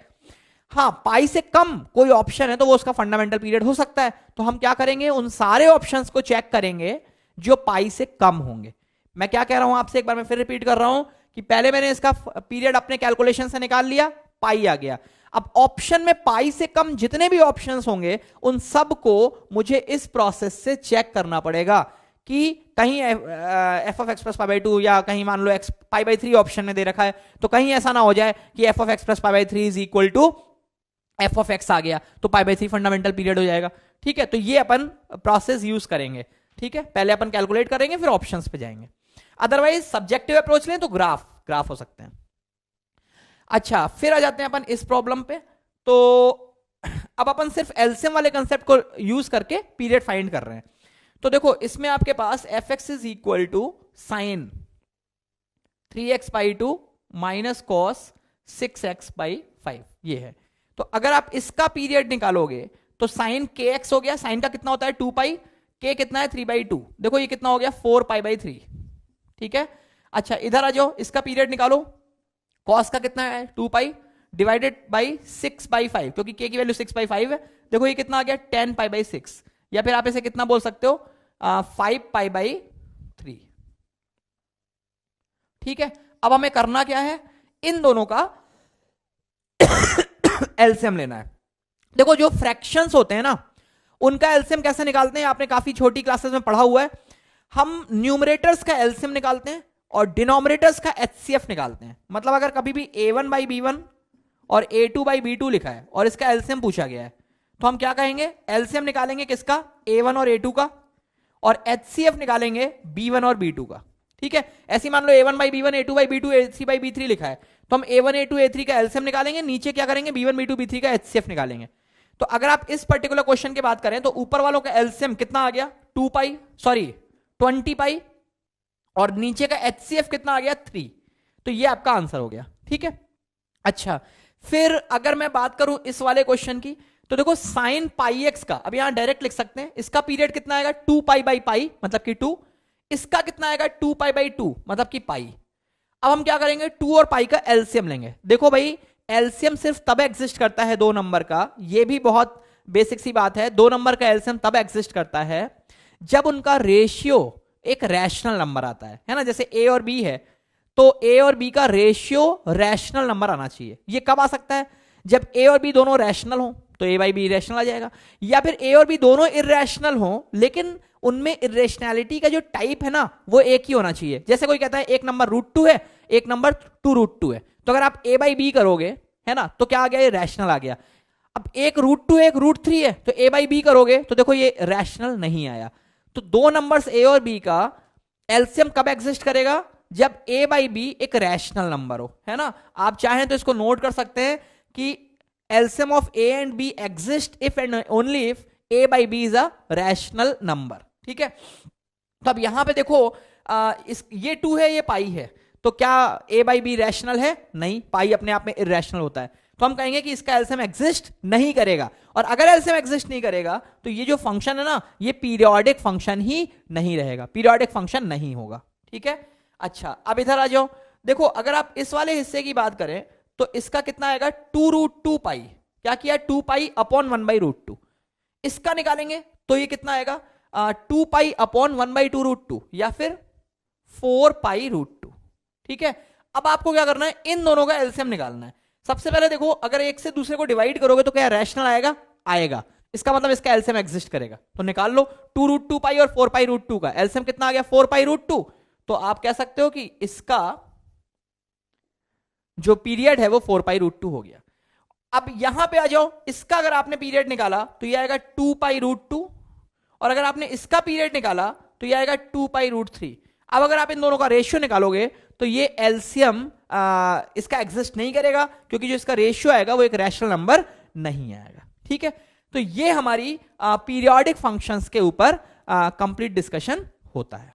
Speaker 2: हाँ, पाई से कम कोई ऑप्शन है तो वो उसका फंडामेंटल पीरियड हो सकता है, तो हम क्या करेंगे उन सारे ऑप्शंस को चेक करेंगे जो पाई से कम होंगे। मैं क्या कह रहा हूं आपसे, एक बार मैं फिर रिपीट कर रहा हूं कि पहले मैंने इसका पीरियड अपने कैलकुलेशन से निकाल लिया, पाई आ गया। अब ऑप्शन में पाई से कम जितने भी ऑप्शंस होंगे उन सब को मुझे इस प्रोसेस से चेक करना पड़ेगा कि कहीं एफ ऑफ एक्स प्लस π/2 या कहीं मान लो एक्स π/3 ऑप्शन में दे रखा है, तो कहीं ऐसा ना हो जाए कि F of x plus π/3 is equal to F of X आ गया तो π/3 फंडामेंटल पीरियड हो जाएगा। ठीक है, तो ये अपन प्रोसेस यूज करेंगे। ठीक है, पहले अपन कैलकुलेट करेंगे फिर ऑप्शंस पे जाएंगे, अदरवाइज सब्जेक्टिव अप्रोच लें तो ग्राफ हो सकते हैं। अच्छा, फिर आ जाते हैं अपन इस प्रॉब्लम पे। तो अब अपन सिर्फ एलसीएम वाले कंसेप्ट को यूज करके पीरियड फाइंड कर रहे हैं। तो देखो इसमें आपके पास F x is equal to sine 3x/2 minus cos 6x/5 ये है। तो अगर आप इसका पीरियड निकालोगे तो साइन kx हो गया, साइन का कितना होता है 2 पाई, k कितना है 3/2, देखो ये कितना हो गया 4π/3। ठीक है, अच्छा इधर आ जाओ, इसका पीरियड निकालो, कॉस का कितना है 2 पाई डिवाइडेड बाई 6/5, क्योंकि k की वैल्यू 6/5 है, देखो ये कितना आ गया 10π/6, या फिर आप इसे कितना बोल सकते हो 5π/3। ठीक है, अब हमें करना क्या है, इन दोनों का एलसीएम लेना है। देखो जो फ्रैक्शंस होते हैं ना उनका एलसीएम कैसे निकालते हैं, आपने काफी छोटी क्लासेस में पढ़ा हुआ है। हम न्यूमरेटर्स का एलसीएम निकालते हैं और डिनोमिनेटर्स का एचसीएफ निकालते हैं। मतलब अगर कभी भी a1/b1 और a2/b2 लिखा है और इसका एलसीएम पूछा गया है तो हम क्या कहेंगे, एलसीएम निकालेंगे किसका a1 और a2 का, और एचसीएफ निकालेंगे b1 और b2 का। ठीक है, ऐसे मान लो a1/b1 a2/b2 a3/b3 लिखा है तो हम a1 a2 a3 का एलसीएम निकालेंगे, नीचे क्या करेंगे b1 b2 b3 का एचसीएफ निकालेंगे। तो अगर आप इस पर्टिकुलर क्वेश्चन की बात करें तो ऊपर वालों का एलसीएम कितना आ गया 20 पाई, और नीचे का एचसीएफ कितना आ गया 3, तो ये आपका आंसर हो गया। ठीक है, अच्छा फिर अगर मैं बात करूं इस वाले क्वेश्चन की तो देखो साइन पाई एक्स का, अब यहां डायरेक्ट लिख सकते हैं, इसका पीरियड कितना आएगा 2π/पाई मतलब कि 2, इसका कितना आएगा 2π/2 मतलब कि पाई। अब हम क्या करेंगे 2 और पाई का एलसीएम लेंगे। देखो भाई एलसीएम सिर्फ तब एग्जिस्ट करता है दो नंबर का, ये भी बहुत बेसिक सी बात है, दो नंबर का एलसीएम तब एग्जिस्ट करता है जब उनका रेशियो एक रैशनल नंबर आता है ना, जैसे ए और बी है तो ए और बी का रेशियो रैशनल नंबर आना चाहिए। ये कब आ सकता है, जब ए और बी दोनों रैशनल हो तो a/b रैशनल आ जाएगा, या फिर ए और बी दोनों इरेशनल हो लेकिन उनमें इरेशनैलिटी का जो टाइप है ना वो एक ही होना चाहिए। जैसे कोई कहता है एक नंबर √2 है, एक नंबर 2√2 है, तो अगर आप a/b करोगे है ना तो क्या आ गया, ये रैशनल आ गया। अब एक √2 है एक √3 है तो a/b करोगे तो देखो ये रैशनल नहीं आया। तो दो नंबर्स a और b का एलसीएम कब एग्जिस्ट करेगा, जब a/b एक रैशनल नंबर हो, है ना। आप चाहें तो इसको नोट कर सकते हैं कि LCM of A and B exist if and only if A by B is a rational number. ठीक है, तो अब यहां पे देखो ये 2 है, ये पाई है, तो क्या ए बाई बी रैशनल है? नहीं, पाई अपने आप में इरैशनल होता है, तो हम कहेंगे कि इसका एलसीएम एग्जिस्ट नहीं करेगा। और अगर एलसीएम एग्जिस्ट नहीं करेगा तो ये जो फंक्शन है ना, ये पीरियोडिक फंक्शन ही नहीं रहेगा, पीरियोडिक फंक्शन नहीं होगा। ठीक है, अच्छा अब इधर आ जाओ। देखो अगर आप इस वाले हिस्से की बात करें तो इसका कितना आएगा 2√2 पाई, क्या किया 2 पाई अपॉन 1/√2। इसका निकालेंगे तो ये कितना आएगा 2 पाई अपॉन 1/2√2 या फिर 4 पाई√2। ठीक है, अब आपको क्या करना है, इन दोनों का एलसीएम निकालना है। सबसे पहले देखो अगर एक से दूसरे को डिवाइड करोगे तो क्या रैशनल आएगा? आएगा, इसका मतलब इसका एलसीएम एग्जिस्ट करेगा, तो निकाल लो 2√2 पाई और 4 पाई√2 का एलसीएम कितना आ गया 4 पाई√2। तो आप कह सकते हो कि इसका जो पीरियड है वो 4 पाई√2 हो गया। अब यहां पे आ जाओ, इसका अगर आपने पीरियड निकाला तो ये आएगा 2 पाई√2, और अगर आपने इसका पीरियड निकाला तो ये आएगा 2 पाई√3। अब अगर आप इन दोनों का रेशियो निकालोगे तो ये एलसीएम इसका एग्जिस्ट नहीं करेगा, क्योंकि जो इसका रेशियो आएगा वो एक रैशनल नंबर नहीं आएगा। ठीक है, तो ये हमारी पीरियोडिक फंक्शंस के ऊपर कंप्लीट डिस्कशन होता है।